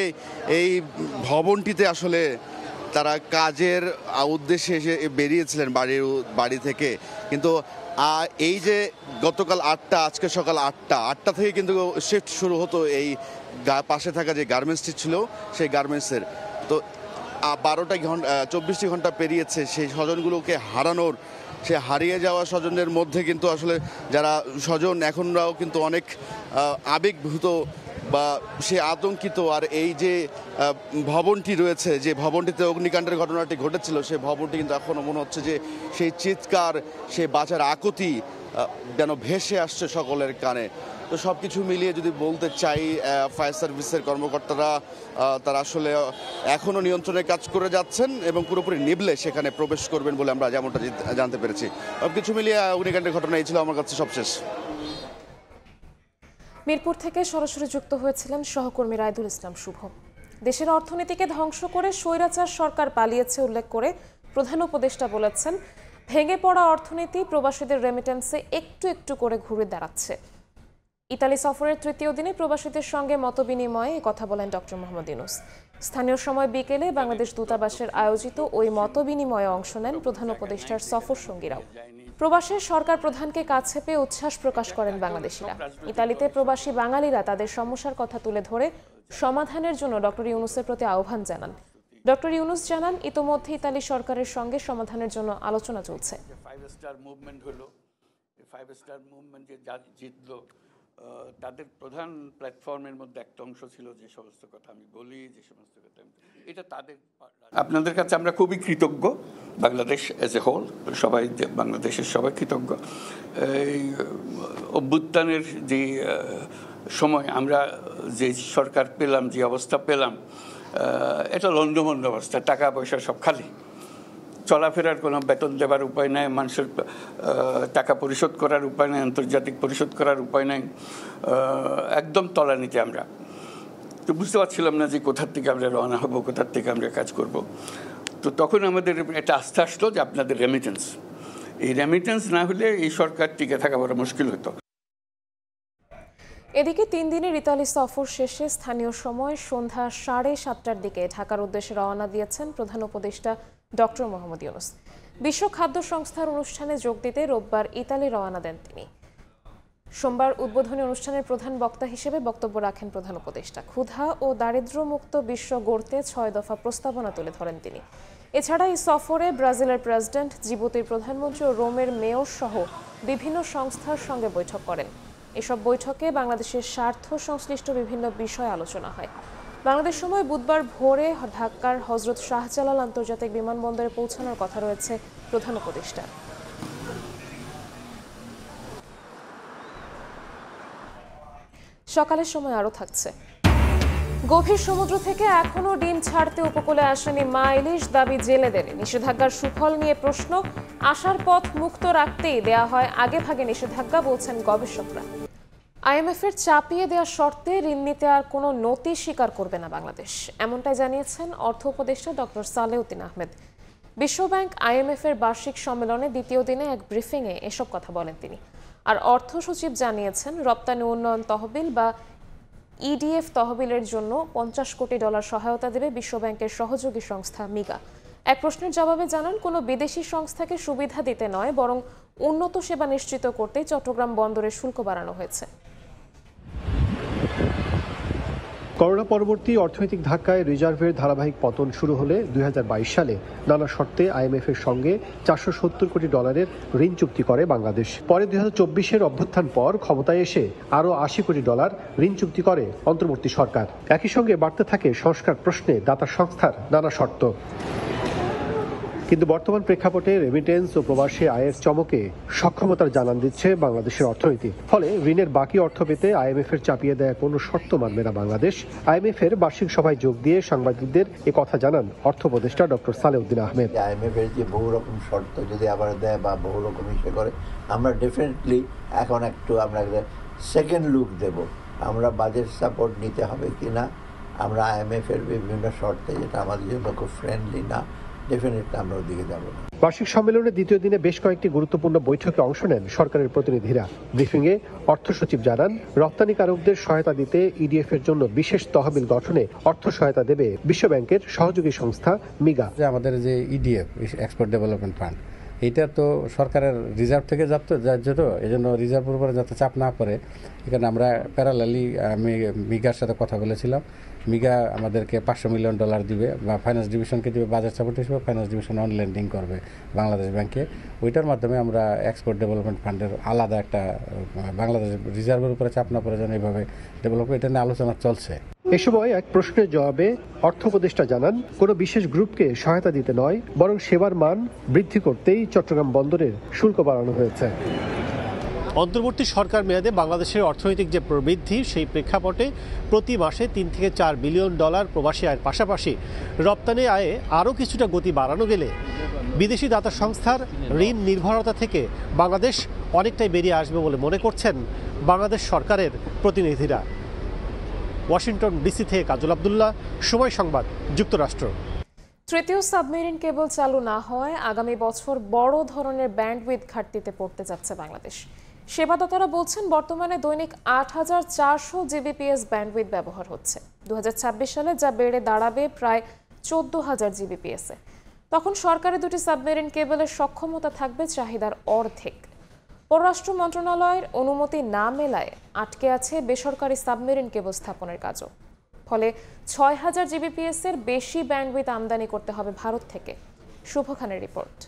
এই ভবনটিতে আসলে তারা কাজের উদ্দেশ্যে এসে বেরিয়েছিলেন বাড়ি থেকে, কিন্তু এই যে গতকাল 8টা, আজকে সকাল 8টা থেকে কিন্তু শিফট শুরু হতো এই পাশে থাকা যে গার্মেন্টসটি ছিল সেই গার্মেন্টসের। তো 24টি ঘন্টা পেরিয়েছে সেই স্বজনগুলোকে হারানোর, সে হারিয়ে যাওয়া স্বজনের মধ্যে কিন্তু আসলে যারা স্বজন এখনরাও কিন্তু অনেক আবেগভূত বা সে আতঙ্কিত। আর এই যে ভবনটি রয়েছে, যে ভবনটিতে অগ্নিকাণ্ডের ঘটনাটি ঘটেছিল, সেই ভবনটি কিন্তু এখনও মনে হচ্ছে যে সেই চিৎকার, সেই বাঁচার আকুতি যেন ভেসে আসছে সকলের কানে। তো সব কিছু মিলিয়ে যদি বলতে চাই, ফায়ার সার্ভিসের কর্মকর্তারা তারা আসলে এখনও নিয়ন্ত্রণে কাজ করে যাচ্ছেন এবং পুরোপুরি নিভলে সেখানে প্রবেশ করবেন বলে আমরা যেমনটা জানতে পেরেছি। সব কিছু মিলিয়ে অগ্নিকাণ্ডের ঘটনা এই ছিল আমার কাছে সবশেষ। মিরপুর থেকে সরাসরি যুক্ত হয়েছিলেন সহকর্মী রায়দুল ইসলাম শুভ। দেশের অর্থনীতিকে ধ্বংস করে স্বৈরাচার সরকার পালিয়েছে উল্লেখ করে প্রধান উপদেষ্টা বলেছেন, ভেঙে পড়া অর্থনীতি প্রবাসীদের রেমিটেন্সে একটু একটু করে ঘুরে দাঁড়াচ্ছে। ইতালি সফরের 3য় দিনে প্রবাসীদের সঙ্গে মতবিনিময়ে কথা বলেন ডক্টর মোহাম্মদ ইউনূস। স্থানীয় সময় বিকেলে বাংলাদেশ দূতাবাসের আয়োজিত ওই মতবিনিময়ে অংশ নেন প্রধান উপদেষ্টার সফর সঙ্গীরাও। প্রবাসের সরকার প্রধানকে কাছে পেয়ে উচ্ছ্বাস প্রকাশ করেন বাংলাদেশিরা। ইতালিতে প্রবাসী বাঙালিরা তাদের সমস্যার কথা তুলে ধরে সমাধানের জন্য ডক্টর ইউনূসের প্রতি আহ্বান জানান। ডক্টর ইউনূস জানান, ইতোমধ্যে ইতালি সরকারের সঙ্গে সমাধানের জন্য আলোচনা চলছে। 5 স্টার মুভমেন্ট হলো, 5 স্টার মুভমেন্ট যে জিতলো, তাদের প্রধান প্ল্যাটফর্মের মধ্যে একটা অংশ ছিল যে সমস্ত কথা আমি বলি, যে সমস্ত কথা এটা তাদের। আপনাদের কাছে আমরা খুবই কৃতজ্ঞ, বাংলাদেশ এজ এ হোল, সবাই, বাংলাদেশের সবাই কৃতজ্ঞ। এই অভ্যুত্থানের যে সময় আমরা যে সরকার পেলাম, যে অবস্থা পেলাম, এটা লন্ডমন্ড অবস্থা, টাকা পয়সা সব খালি, চলাফেরার কোনো বেতন দেওয়ার উপায় নাই, মানুষের টাকা পরিশোধ করার উপায় নাই, আন্তর্জাতিক পরিশোধ করার উপায় নাই, একদম তলানিতে আমরা। তো বুঝতে পারছিলাম না যে কোথার থেকে আমরা রওনা হবো, কোথার থেকে আমরা কাজ করব। তো তখন আমাদের একটা আস্থা আসলো যে আপনাদের রেমিটেন্স, এই রেমিটেন্স না হলে এই সরকার টিকে থাকা বড় মুশকিল হতো। এদিকে 3 দিনের ইতালি সফর শেষে স্থানীয় সময় সন্ধ্যা 7:30টার দিকে ঢাকার উদ্দেশ্যে রওনা দিয়েছেন প্রধান উপদেষ্টা ডক্টর মোহাম্মদ ইউনূস। বিশ্ব খাদ্য সংস্থার অনুষ্ঠানে যোগ দিতে রোববার ইতালি রওনা দেন তিনি। সোমবার উদ্বোধনী অনুষ্ঠানের প্রধান বক্তা হিসেবে বক্তব্য রাখেন প্রধান উপদেষ্টা। ক্ষুধা ও দারিদ্র্যমুক্ত বিশ্ব গড়তে 6 দফা প্রস্তাবনা তুলে ধরেন তিনি। এছাড়া এই সফরে ব্রাজিলের প্রেসিডেন্ট, জিবুতির প্রধানমন্ত্রী ও রোমের মেয়র সহ বিভিন্ন সংস্থার সঙ্গে বৈঠক করেন। এসব বৈঠকে বাংলাদেশের স্বার্থ সংশ্লিষ্ট বিভিন্ন বিষয় আলোচনা হয়। বাংলাদেশ সময় বুধবার ভোরে ঢাকার হজরত শাহজালাল আন্তর্জাতিক বিমানবন্দরে পৌঁছানোর কথা রয়েছে প্রধান উপদেষ্টা। সকালের সময় আরও থাকছে। গভীর সমুদ্র থেকে এখনও ডিম ছাড়তে উপকূলে আসেনি মা ইলিশ, দাবি জেলেদের। নিষেধাজ্ঞার সুফল নিয়ে প্রশ্ন, আসার পথ মুক্ত রাখতেই দেয়া হয় আগেভাগে নিষেধাজ্ঞা, বলছেন গবেষকরা। আইএমএফের চাপিয়ে দেওয়া শর্তে ঋণ নিতে আর কোনো নতি স্বীকার করবে না বাংলাদেশ, এমনটাই জানিয়েছেন অর্থ উপদেষ্টা ডক্টর সালেউদ্দিন আহমেদ। বিশ্বব্যাংক আইএমএফের বার্ষিক সম্মেলনে দ্বিতীয় দিনে এক ব্রিফিংয়ে এসব কথা বলেন তিনি। আর অর্থ সচিব জানিয়েছেন, রপ্তানি উন্নয়ন তহবিল বা ইডিএফ তহবিলের জন্য $50 কোটি সহায়তা দেবে বিশ্বব্যাংকের সহযোগী সংস্থা মিগা। এক প্রশ্নের জবাবে জানান, কোনো বিদেশি সংস্থাকে সুবিধা দিতে নয়, বরং উন্নত সেবা নিশ্চিত করতেই চট্টগ্রাম বন্দরের শুল্ক বাড়ানো হয়েছে। করোনা পরবর্তী অর্থনৈতিক ধাক্কায় রিজার্ভের ধারাবাহিক পতন শুরু হলে 2022 সালে নানা শর্তে আইএমএফের সঙ্গে $470 কোটি ঋণ চুক্তি করে বাংলাদেশ। পরে 2024-এর অভ্যুত্থান পর ক্ষমতায় এসে আরও $80 কোটি ঋণ চুক্তি করে অন্তর্বর্তী সরকার। একই সঙ্গে বাড়তে থাকে সংস্কার প্রশ্নে দাতা সংস্থার নানা শর্ত। কিন্তু বর্তমান প্রেক্ষাপটে রেমিটেন্স ও প্রবাসী আয়ের চমকে সক্ষমতার জানান দিচ্ছে বাংলাদেশের অর্থনীতি। ফলে ঋণের বাকি অর্থ পেতে আইএমএফ এর চাপিয়ে দেয়া কোনো শর্ত মানবে না বাংলাদেশ। আইএমএফ এর বার্ষিক সভায় যোগ দিয়ে সাংবাদিকদের এ কথা জানান অর্থ উপদেষ্টা ডক্টর সালেউদ্দিন আহমেদ। আইএমএফ এর যে বহু রকম শর্ত যদি আবার দেয় বা বহু রকম ইসে করে, আমরা ডেফিনেটলি এখন একটু আমরা সেকেন্ড লুক দেব, আমরা বাজেট সাপোর্ট নিতে হবে কিনা, আমরা আইএমএফ এর বিভিন্ন শর্তে যেটা আমাদের জন্য খুব ফ্রেন্ডলি না, বার্ষিক সম্মেলনের দ্বিতীয় দিনে বেশ কয়েকটি গুরুত্বপূর্ণ বৈঠকে অংশ নেন সরকারের প্রতিনিধিরা। ব্রিফিংয়ে অর্থ সচিব জানান, রপ্তানিকারকদের সহায়তা দিতে ইডিএফ এর জন্য বিশেষ তহবিল গঠনে অর্থ সহায়তা দেবে বিশ্বব্যাংকের সহযোগী সংস্থা মিগা। আমাদের যে ইডিএফ, এক্সপোর্ট ডেভেলপমেন্ট ফান্ড, এটা তো সরকারের রিজার্ভ থেকে যাচ্ছে, তো এই জন্য রিজার্ভের উপরে যাতে চাপ না পড়ে, এখানে আমরা প্যারালালি আমি মিগার সাথে কথা বলেছিলাম। মিগা আমাদেরকে $500 মিলিয়ন দিবে বা ফাইন্যান্স ডিভিশনকে দিবে বাজেট সাপোর্ট হিসেবে, ফাইন্যান্স ডিভিশন অন লেন্ডিং করবে বাংলাদেশ ব্যাংকে। ওইটার মাধ্যমে আমরা এক্সপোর্ট ডেভেলপমেন্ট ফান্ডের আলাদা একটা বাংলাদেশ রিজার্ভের উপরে চাপ না পড়ে যেন এইভাবে ডেভেলপ, এটা নিয়ে আলোচনা চলছে। এ সময় এক প্রশ্নের জবাবে অর্থ উপদেষ্টা জানান, কোনো বিশেষ গ্রুপকে সহায়তা দিতে নয়, বরং সেবার মান বৃদ্ধি করতেই চট্টগ্রাম বন্দরের শুল্ক বাড়ানো হয়েছে। অন্তর্বর্তী সরকার মেয়াদে বাংলাদেশের অর্থনৈতিক যে প্রবৃদ্ধি, সেই প্রেক্ষাপটে প্রতি মাসে $3 থেকে $4 বিলিয়ন প্রবাসী আয়ের পাশাপাশি রপ্তানি আয়ে আরও কিছুটা গতি বাড়ানো গেলে বিদেশি দাতা সংস্থার ঋণ নির্ভরতা থেকে বাংলাদেশ অনেকটাই বেরিয়ে আসবে বলে মনে করছেন বাংলাদেশ সরকারের প্রতিনিধিরা। ওয়াশিংটন ডিসি থেকে কাজল আব্দুল্লাহ, সময় সংবাদ, যুক্তরাষ্ট্র। তৃতীয় সাবমেরিন কেবল চালু না হওয়ায় আগামী বছর বড় ধরনের ব্যান্ডউইথ ঘাটতিতে পড়তে যাচ্ছে বাংলাদেশ। সেবাদাতারা বলছেন, বর্তমানে দৈনিক 8400 জিবিপিএস ব্যান্ডউইথ ব্যবহার হচ্ছে। 2026 সালে যা বেড়ে দাঁড়াবে প্রায় 14000 জিবিপিএসে। তখন সরকারের দুটি সাবমেরিন কেবলের সক্ষমতা থাকবে চাহিদার অর্ধেক। পররাষ্ট্র মন্ত্রণালয়ের অনুমতি না মেলায় আটকে আছে বেসরকারি সাবমেরিন কেবল স্থাপনের কাজও। ফলে 6000 জিবিপিএস এর বেশি ব্যান্ডউইথ আমদানি করতে হবে ভারত থেকে। শুভ খানের রিপোর্ট।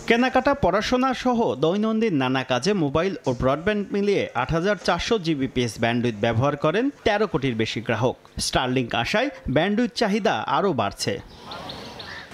কেনাকাটা, পড়াশোনা সহ দৈনন্দিন নানা কাজে মোবাইল ও ব্রডব্যান্ড মিলিয়ে 8400 জিবিপিএস ব্যান্ডউইথ ব্যবহার করেন 13 কোটির বেশি গ্রাহক। স্টারলিংক আসায় ব্যান্ডউইথ চাহিদা আরও বাড়ছে।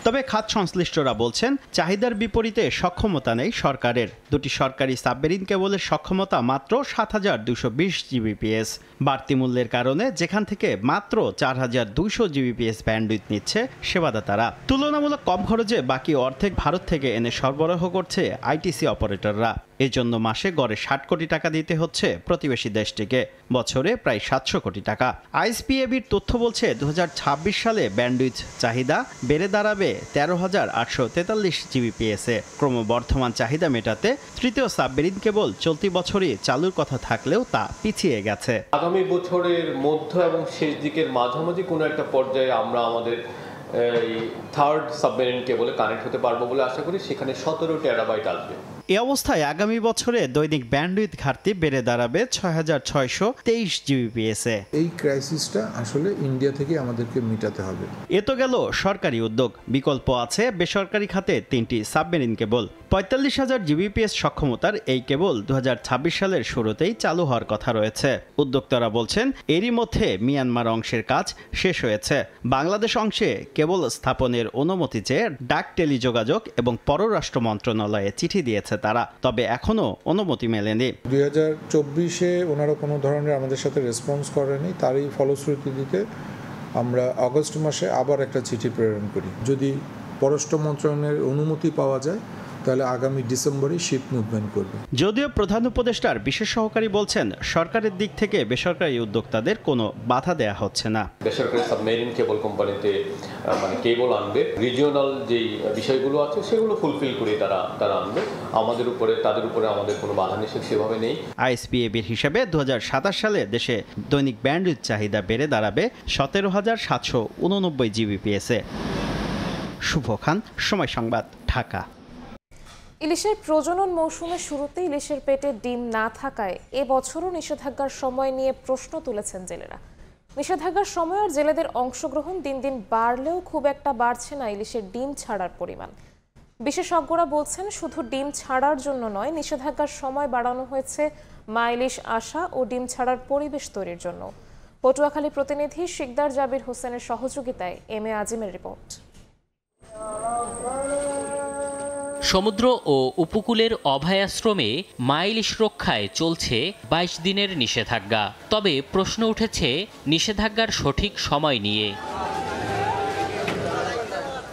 তবে খাত সংশ্লিষ্টরা বলছেন, চাহিদার বিপরীতে সক্ষমতা নেই সরকারের। দুটি সরকারি সাবমেরিন কেবলের সক্ষমতা মাত্র 7220 জিবিপিএস। বাড়তি মূল্যের কারণে যেখান থেকে মাত্র 4200 জিবিপিএস ব্যান্ডউইথ নিচ্ছে সেবাদাতারা, তুলনামূলক কম খরচে বাকি অর্ধেক ভারত থেকে এনে সরবরাহ করছে আইটিসি অপারেটররা। এজন্য মাসে গড়ে 60 কোটি টাকা দিতে হচ্ছে প্রতিবেশী দেশটিকে, বছরে প্রায় 700 কোটি টাকা। আইএসপিএবির তথ্য বলছে 2026 সালে ব্যান্ডউইথ চাহিদা বেড়ে দাঁড়াবে 13843 জিবিপিএসে। ক্রমবর্ধমান চাহিদা মেটাতে তৃতীয় সাবমেরিন কেবল চলতি বছরই চালুর কথা থাকলেও তা পিছিয়ে গেছে। আগামী বছরের মধ্য এবং শেষ দিকের মাঝামাঝি কোনো একটা পর্যায়ে আমরা আমাদের থার্ড সাবমেরিন কেবলে কানেক্ট হতে পারবো বলে আশা করি। সেখানে 17 টেরাবাইট আসবে। এ অবস্থায় আগামী বছরে দৈনিক ব্যান্ডউইথ ঘাটতি বেড়ে দাঁড়াবে ৬৬২৩ জিবিপিএসে। এই ক্রাইসিসটা আসলে ইন্ডিয়া থেকে আমাদেরকে মেটাতে হবে। এ তো গেল সরকারি উদ্যোগ, বিকল্প আছে বেসরকারি খাতে 3টি সাবমেরিন কেবল। ৪৫,০০০ জিবিপিএস সক্ষমতার এই কেবল ২০২৬ সালের শুরুতেই চালু হওয়ার কথা রয়েছে। উদ্যোক্তারা বলছেন এরই মধ্যে মিয়ানমার অংশের কাজ শেষ হয়েছে। বাংলাদেশ অংশে কেবল স্থাপনের অনুমতি চেয়ে ডাক টেলিযোগাযোগ এবং পররাষ্ট্র মন্ত্রণালয়ে চিঠি দিয়েছে তারা, তবে এখনো অনুমতি মেলেনি। ২০২৪-এ ওনারা কোনো ধরনের আমাদের সাথে রেসপন্স করেনি। তারই ফলশ্রুতিতে আমরা আগস্ট মাসে আবার একটা চিঠি প্রেরণ করি। যদি পররাষ্ট্র মন্ত্রণালয়ের অনুমতি পাওয়া যায় তাহলে আগামী ডিসেম্বরে শিপ মুভমেন্ট করবে। যদিও প্রধান উপদেষ্টার বিশেষ সহকারী বলছেন সরকারের দিক থেকে বেসরকারি উদ্যোক্তাদের কোনো বাধা দেয়া হচ্ছে না। বেসরকারি সাবমেরিন কেবল কোম্পানিতে মানে কেবল আনবে, রিজিওনাল যেই বিষয়গুলো আছে সেগুলো ফুলফিল করে তারা আনবে। তাদের উপরে আমাদের কোনো বাধা নিষেধ সেভাবে নেই। আইএসপিএবির হিসাবে ২০২৭ সালে দেশে দৈনিক ব্যান্ডউইথ চাহিদা বেড়ে দাঁড়াবে ১৭,৭৮৯ জিবিপিএসে। শুভ খান, সময় সংবাদ, ঢাকা। ইলিশের প্রজনন মৌসুমের শুরুতে ইলিশের পেটে ডিম না থাকায় এবছরও নিষেধাজ্ঞার সময় নিয়ে প্রশ্ন তুলেছেন জেলেরা। নিষেধাজ্ঞার সময় আর জেলেদের অংশগ্রহণ দিন দিন বাড়লেও খুব একটা বাড়ছে না ইলিশের ডিম ছাড়ার পরিমাণ। বিশেষজ্ঞরা বলছেন শুধু ডিম ছাড়ার জন্য নয়, নিষেধাজ্ঞার সময় বাড়ানো হয়েছে মা ইলিশ আসা ও ডিম ছাড়ার পরিবেশ তৈরির জন্য। পটুয়াখালী প্রতিনিধি শিকদার জাবির হোসেনের সহযোগিতায় এম এ আজিমের রিপোর্ট। সমুদ্র ও উপকূলের অভয়াশ্রমে মা ইলিশ রক্ষায় চলছে ২২ দিনের নিষেধাজ্ঞা। তবে প্রশ্ন উঠেছে নিষেধাজ্ঞার সঠিক সময় নিয়ে।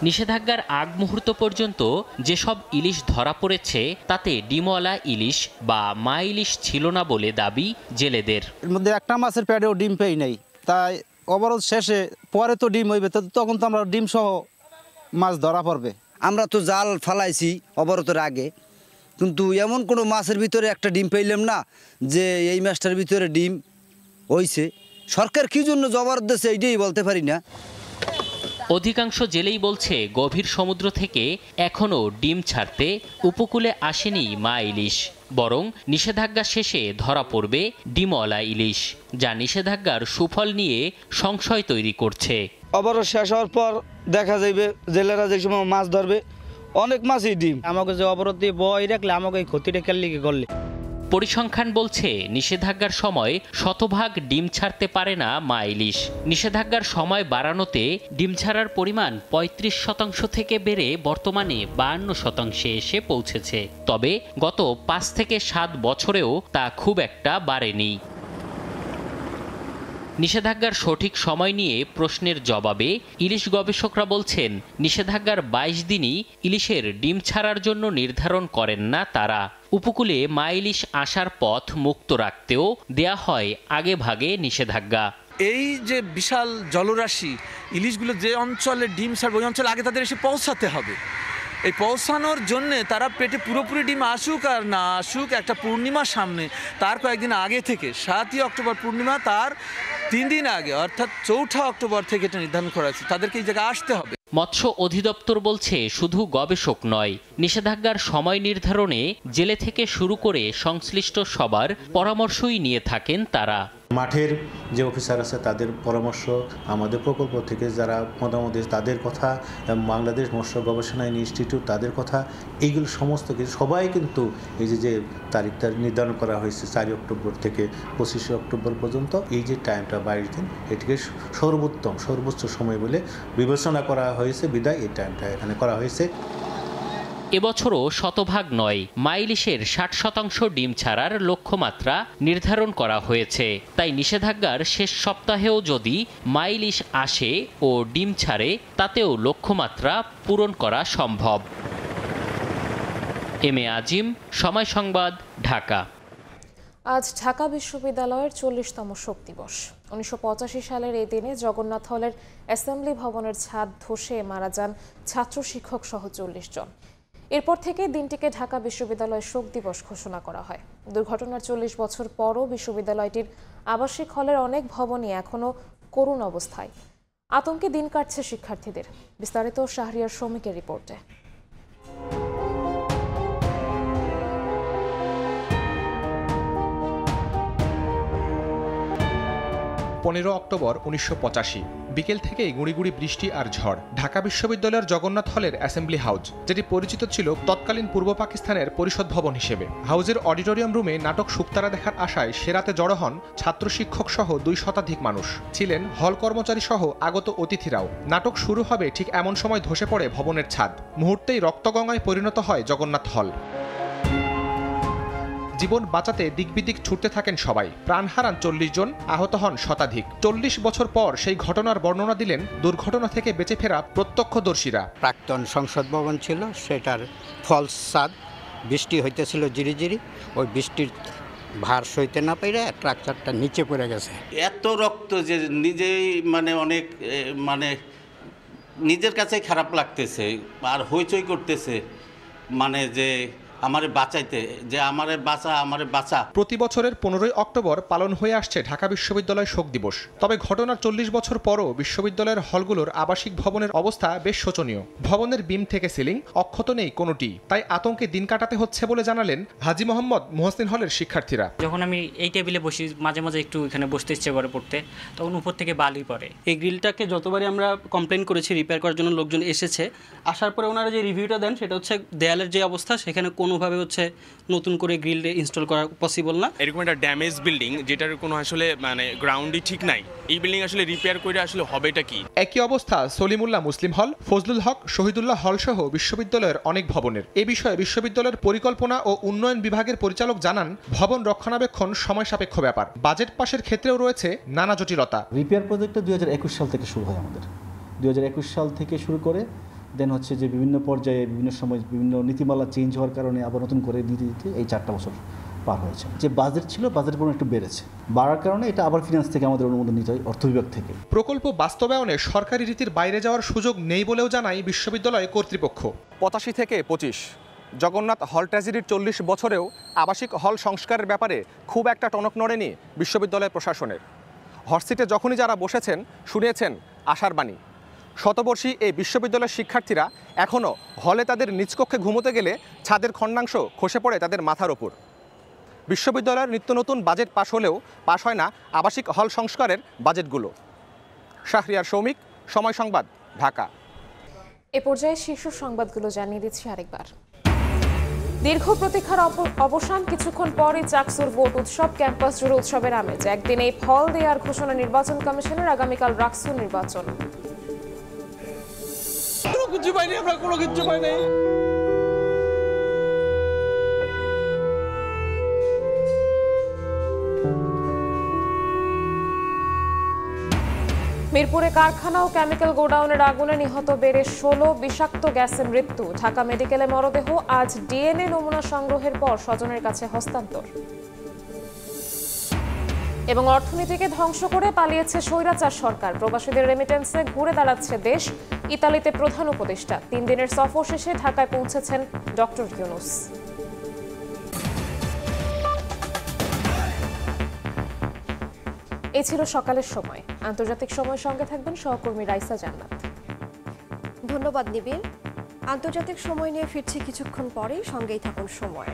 নিষেধাজ্ঞার আগ মুহূর্ত পর্যন্ত যেসব ইলিশ ধরা পড়েছে তাতে ডিমওয়ালা ইলিশ বা মা ইলিশ ছিল না বলে দাবি জেলেদের। এর মধ্যে একটা মাছের পেটেও ডিম পেই নাই, তাই অবরোধ শেষে পরে তো ডিম হইবে, তখন তো আমরা ডিম সহ মাছ ধরা পড়বে। আমরা তো জাল ফালাইছি অবরোধের আগে, কিন্তু এমন কোনো মাছের ভিতরে একটা ডিম পেইলাম না যে এই মাছটার ভিতরে ডিম হইছে। সরকার কি জন্য জবরদস্ত দিচ্ছে এইটাই বলতে পারি না। অধিকাংশ জেলেই বলছে গভীর সমুদ্র থেকে এখনো ডিম ছাড়তে উপকূলে আসেনি মা ইলিশ, বরং নিষেধাজ্ঞা শেষে ধরা পড়বে ডিমওয়ালা ইলিশ, যা নিষেধাজ্ঞার সুফল নিয়ে সংশয় তৈরি করছে। অবরোধ শেষ হওয়ার পর দেখা যাবে জেলেরা যে সময় মাছ ধরবে অনেক মাছই ডিম। আমাকে যে অবরোধ দিয়ে বই রাখলে আমাকে এই ক্ষতিটা কেলিকে করলে। পরিসংখ্যান বলছে নিষেধাজ্ঞার সময় শতভাগ ডিম ছাড়তে পারে না মা ইলিশ। নিষেধাজ্ঞার সময় বাড়ানোতে ডিম ছাড়ার পরিমাণ ৩৫% থেকে বেড়ে বর্তমানে ৫২% এসে পৌঁছেছে। তবে গত ৫ থেকে ৭ বছরেও তা খুব একটা বাড়েনি। নিষেধাজ্ঞার সঠিক সময় নিয়ে প্রশ্নের জবাবে ইলিশ গবেষকরা বলছেন নিষেধাজ্ঞার ২২ দিনই ইলিশের ডিম ছাড়ার জন্য নির্ধারণ করেন না তারা। উপকূলে মা ইলিশ আসার পথ মুক্ত রাখতেও দেয়া হয় আগে ভাগে নিষেধাজ্ঞা। এই যে বিশাল জলরাশি ইলিশগুলো যে অঞ্চলে ডিম ছাড়বে ওই অঞ্চলে আগে তাদের এসে পৌঁছাতে হবে। এই পৌঁছানোর জন্যে তারা পেটে পুরোপুরি ডিম আসুক আর না আসুক, একটা পূর্ণিমার সামনে তার কয়েকদিন আগে থেকে ৭ই অক্টোবর পূর্ণিমা তার ৩ দিন আগে অর্থাৎ ৪ঠা অক্টোবর থেকে এটা নির্ধারণ করা হয়েছে, তাদেরকে এই জায়গায় আসতে হবে। মৎস্য অধিদপ্তর বলছে শুধু গবেষক নয়, নিষেধাজ্ঞার সময় নির্ধারণে জেলে থেকে শুরু করে সংশ্লিষ্ট সবার পরামর্শই নিয়ে থাকেন তারা। মাঠের যে অফিসার আছে তাদের পরামর্শ, আমাদের প্রকল্প থেকে যারা মতামত তাদের কথা, বাংলাদেশ মৎস্য গবেষণা ইনস্টিটিউট তাদের কথা, এইগুলো সমস্ত কিছু সবাই কিন্তু এই যে তারিখটা নির্ধারণ করা হয়েছে ৪ অক্টোবর থেকে ২৫ অক্টোবর পর্যন্ত, এই যে টাইমটা ২২ দিন এটিকে সর্বোচ্চ সময় বলে বিবেচনা করা হয়েছে, বিদায় এই টাইমটা এখানে করা হয়েছে। এবছরও শতভাগ নয়, মা ইলিশের ৬০% ডিম ছাড়ার লক্ষ্যমাত্রা নির্ধারণ করা হয়েছে। তাই নিষেধাজ্ঞার শেষ সপ্তাহেও যদি মা ইলিশ আসে ও ডিম ছাড়ে তাতেও লক্ষ্যমাত্রা পূরণ করা সম্ভব। এম এ আজিম, সময় সংবাদ, ঢাকা। আজ ঢাকা বিশ্ববিদ্যালয়ের 40তম শোক দিবস। ১৯৮৫ সালের এই দিনে জগন্নাথ হলের অ্যাসেম্বলি ভবনের ছাদ ধসে মারা যান ছাত্র শিক্ষক সহ ৪০ জন। এরপর থেকে দিনটিকে ঢাকা বিশ্ববিদ্যালয়ের শোক দিবস ঘোষণা করা হয়। দুর্ঘটনার ৪০ বছর পরও বিশ্ববিদ্যালয়টির আবাসিক হলের অনেক ভবনই এখনও করুণ অবস্থায়। আতঙ্কে দিন কাটছে শিক্ষার্থীদের। বিস্তারিত শাহরিয়ার শ্রমিকের রিপোর্টে। 15 অক্টোবর 1985। বিকেল থেকেই গুঁড়ি গুঁড়ি বৃষ্টি আর ঝড়। ঢাকা বিশ্ববিদ্যালয়ের জগন্নাথ হলের অ্যাসেম্বলি হাউস, যেটি পরিচিত ছিল তৎকালীন পূর্ব পাকিস্তানের পরিষদ ভবন হিসেবে। হাউজের অডিটোরিয়াম রুমে নাটক শুকতারা দেখার আশায় সেরাতে জড়ো হন ছাত্র শিক্ষক সহ 2 শতাধিক মানুষ। ছিলেন হল কর্মচারী সহ আগত অতিথিরাও। নাটক শুরু হবে ঠিক এমন সময় ধসে পড়ে ভবনের ছাদ। মুহূর্তেই রক্তগঙ্গায় পরিণত হয় জগন্নাথ হল। জীবন বাঁচাতে দিকবিদিক ছুটতে থাকেন সবাই। প্রাণ হারান 40 জন, আহত হন শতাধিক। 40 বছর পর সেই ঘটনার বর্ণনা দিলেন দুর্ঘটনা থেকে বেঁচে ফেরা প্রত্যক্ষদর্শীরা। প্রাক্তন সংসদ ভবন ছিল, সেটার ফলস ছাদ, বৃষ্টি হইতেছিল জিরিজিরি, ওই বৃষ্টির ভার সইতে না পেরে ট্রাক্টরটা নিচে পড়ে গেছে। এত রক্ত যে নিজেই অনেক নিজের কাছে খারাপ লাগতেছে আর হইচই করতেছে, যে আমারে বাঁচাইতে, যে আমারে বাঁচা। প্রতি বছরের 15 অক্টোবর পালন হয়ে আসছে ঢাকা বিশ্ববিদ্যালয় শোক দিবস। তবে ঘটনার 40 বছর পরও বিশ্ববিদ্যালয়ের হলগুলোর আবাসিক ভবনের অবস্থা বেশ শোচনীয়। ভবনের বিম থেকে সিলিং অক্ষত নেই কোনোটি, তাই আতঙ্কে দিন কাটাতে হচ্ছে বলে জানালেন হাজী মোহাম্মদ মুহসিন হলের শিক্ষার্থীরা। যখন আমি এই টেবিলে বসি, মাঝে মাঝে একটু এখানে বসতে ইচ্ছে করে পড়তে, তখন উপর থেকে বালি পড়ে। এই গ্রিলটাকে যতবারই আমরা কমপ্লেন করেছি, রিপেয়ার করার জন্য লোকজন এসেছে, আসার পরে ওনারা যে রিভিউটা দেন সেটা হচ্ছে দেয়ালের যে অবস্থা, সেখানে কোনোভাবে নতুন করে গ্রিল ইনস্টল করা পসিবল না। এরকম একটা ড্যামেজ বিল্ডিং, যেটার কোনো আসলে গ্রাউন্ডই ঠিক নাই, এই বিল্ডিং আসলে রিপেয়ার করে আসলে হবেটা কি? একই অবস্থা সলিমুল্লাহ মুসলিম হল, ফজলুল হক, শহীদুল্লাহ হল সহ বিশ্ববিদ্যালয়ের অনেক ভবনের। এ বিষয়ে বিশ্ববিদ্যালয়ের পরিকল্পনা ও উন্নয়ন বিভাগের পরিচালক জানান, ভবন রক্ষণাবেক্ষণ সময় সাপেক্ষ ব্যাপার। বাজেট পাশের ক্ষেত্রেও রয়েছে নানা জটিলতা। রিপেয়ার প্রজেক্টটা 2021 সাল থেকে শুরু হয় আমাদের। 2021 সাল থেকে শুরু করে দেন হচ্ছে যে বিভিন্ন পর্যায়ে বিভিন্ন সময় বিভিন্ন নীতিমালা চেঞ্জ হওয়ার কারণে আবার নতুন করে দিতে এই 4টা বছর পার হয়েছে। যে বাজেট ছিল, বাজেটের পরিমাণ একটু বেড়েছে, বাড়ার কারণে এটা আবার ফিনান্স থেকে আমাদের অনুমোদন নিতে হয়, অর্থ বিভাগ থেকে। প্রকল্প বাস্তবায়নে সরকারি রীতির বাইরে যাওয়ার সুযোগ নেই বলেও জানায় বিশ্ববিদ্যালয় কর্তৃপক্ষ। 85 থেকে 25 জগন্নাথ হল ট্র্যাজেডির 40 বছরেও আবাসিক হল সংস্কারের ব্যাপারে খুব একটা টনক নড়েনি বিশ্ববিদ্যালয় প্রশাসনের। হটসিটে যখনই যারা বসেছেন, শুনিয়েছেন আশার বাণী। শতবর্ষী এই বিশ্ববিদ্যালয়ের শিক্ষার্থীরা এখনও হলে তাদের নিচকক্ষে ঘুমোতে গেলে ছাদের খণ্ডাংশ খসে পড়ে তাদের মাথার ওপর। বিশ্ববিদ্যালয়ের নিত্য নতুন বাজেট পাশ হলেও পাশ হয় না আবাসিক হল সংস্কারের বাজেটগুলো। শাহরিয়ার সৌমিক, সময় সংবাদ, ঢাকা। এ পর্যায়ে শীর্ষ সংবাদগুলো জানিয়ে দিচ্ছি আরেকবার। দীর্ঘ প্রতীক্ষার অবসান, কিছুক্ষণ পরই চাকসুর ভোট উৎসব, ক্যাম্পাস জুড়ে উৎসবের আমেজ। একদিনেই ফল দেওয়ার ঘোষণা নির্বাচন কমিশনের, আগামীকাল রাকসু নির্বাচন। কিছু পাইনি, আমরা কোনো কিছু পাই নাই। মিরপুরে কারখানা ও কেমিক্যাল গোডাউনের আগুনে নিহত বেড়ে 16, বিষাক্ত গ্যাসে মৃত্যু। ঢাকা মেডিকেলে মরদেহ আজ ডিএনএ নমুনা সংগ্রহের পর স্বজনের কাছে হস্তান্তর। এবং অর্থনীতিকে ধ্বংস করে পালিয়েছে স্বৈরাচার সরকার, প্রবাসীদের রেমিটেন্সে ঘুরে দাঁড়াচ্ছে দেশ। ইতালিতে প্রধান উপদেষ্টা 3 দিনের সফর শেষে ঢাকায় পৌঁছেছেন ডক্টর ইউনূস। এই ছিল সকালের সময়। আন্তর্জাতিক সময়ের সঙ্গে থাকবেন সহকর্মী রাইসা জান্নাত। ধন্যবাদ নিবিড়। আন্তর্জাতিক সময় নিয়ে ফিরছি কিছুক্ষণ পরেই, সঙ্গেই থাকুন সময়।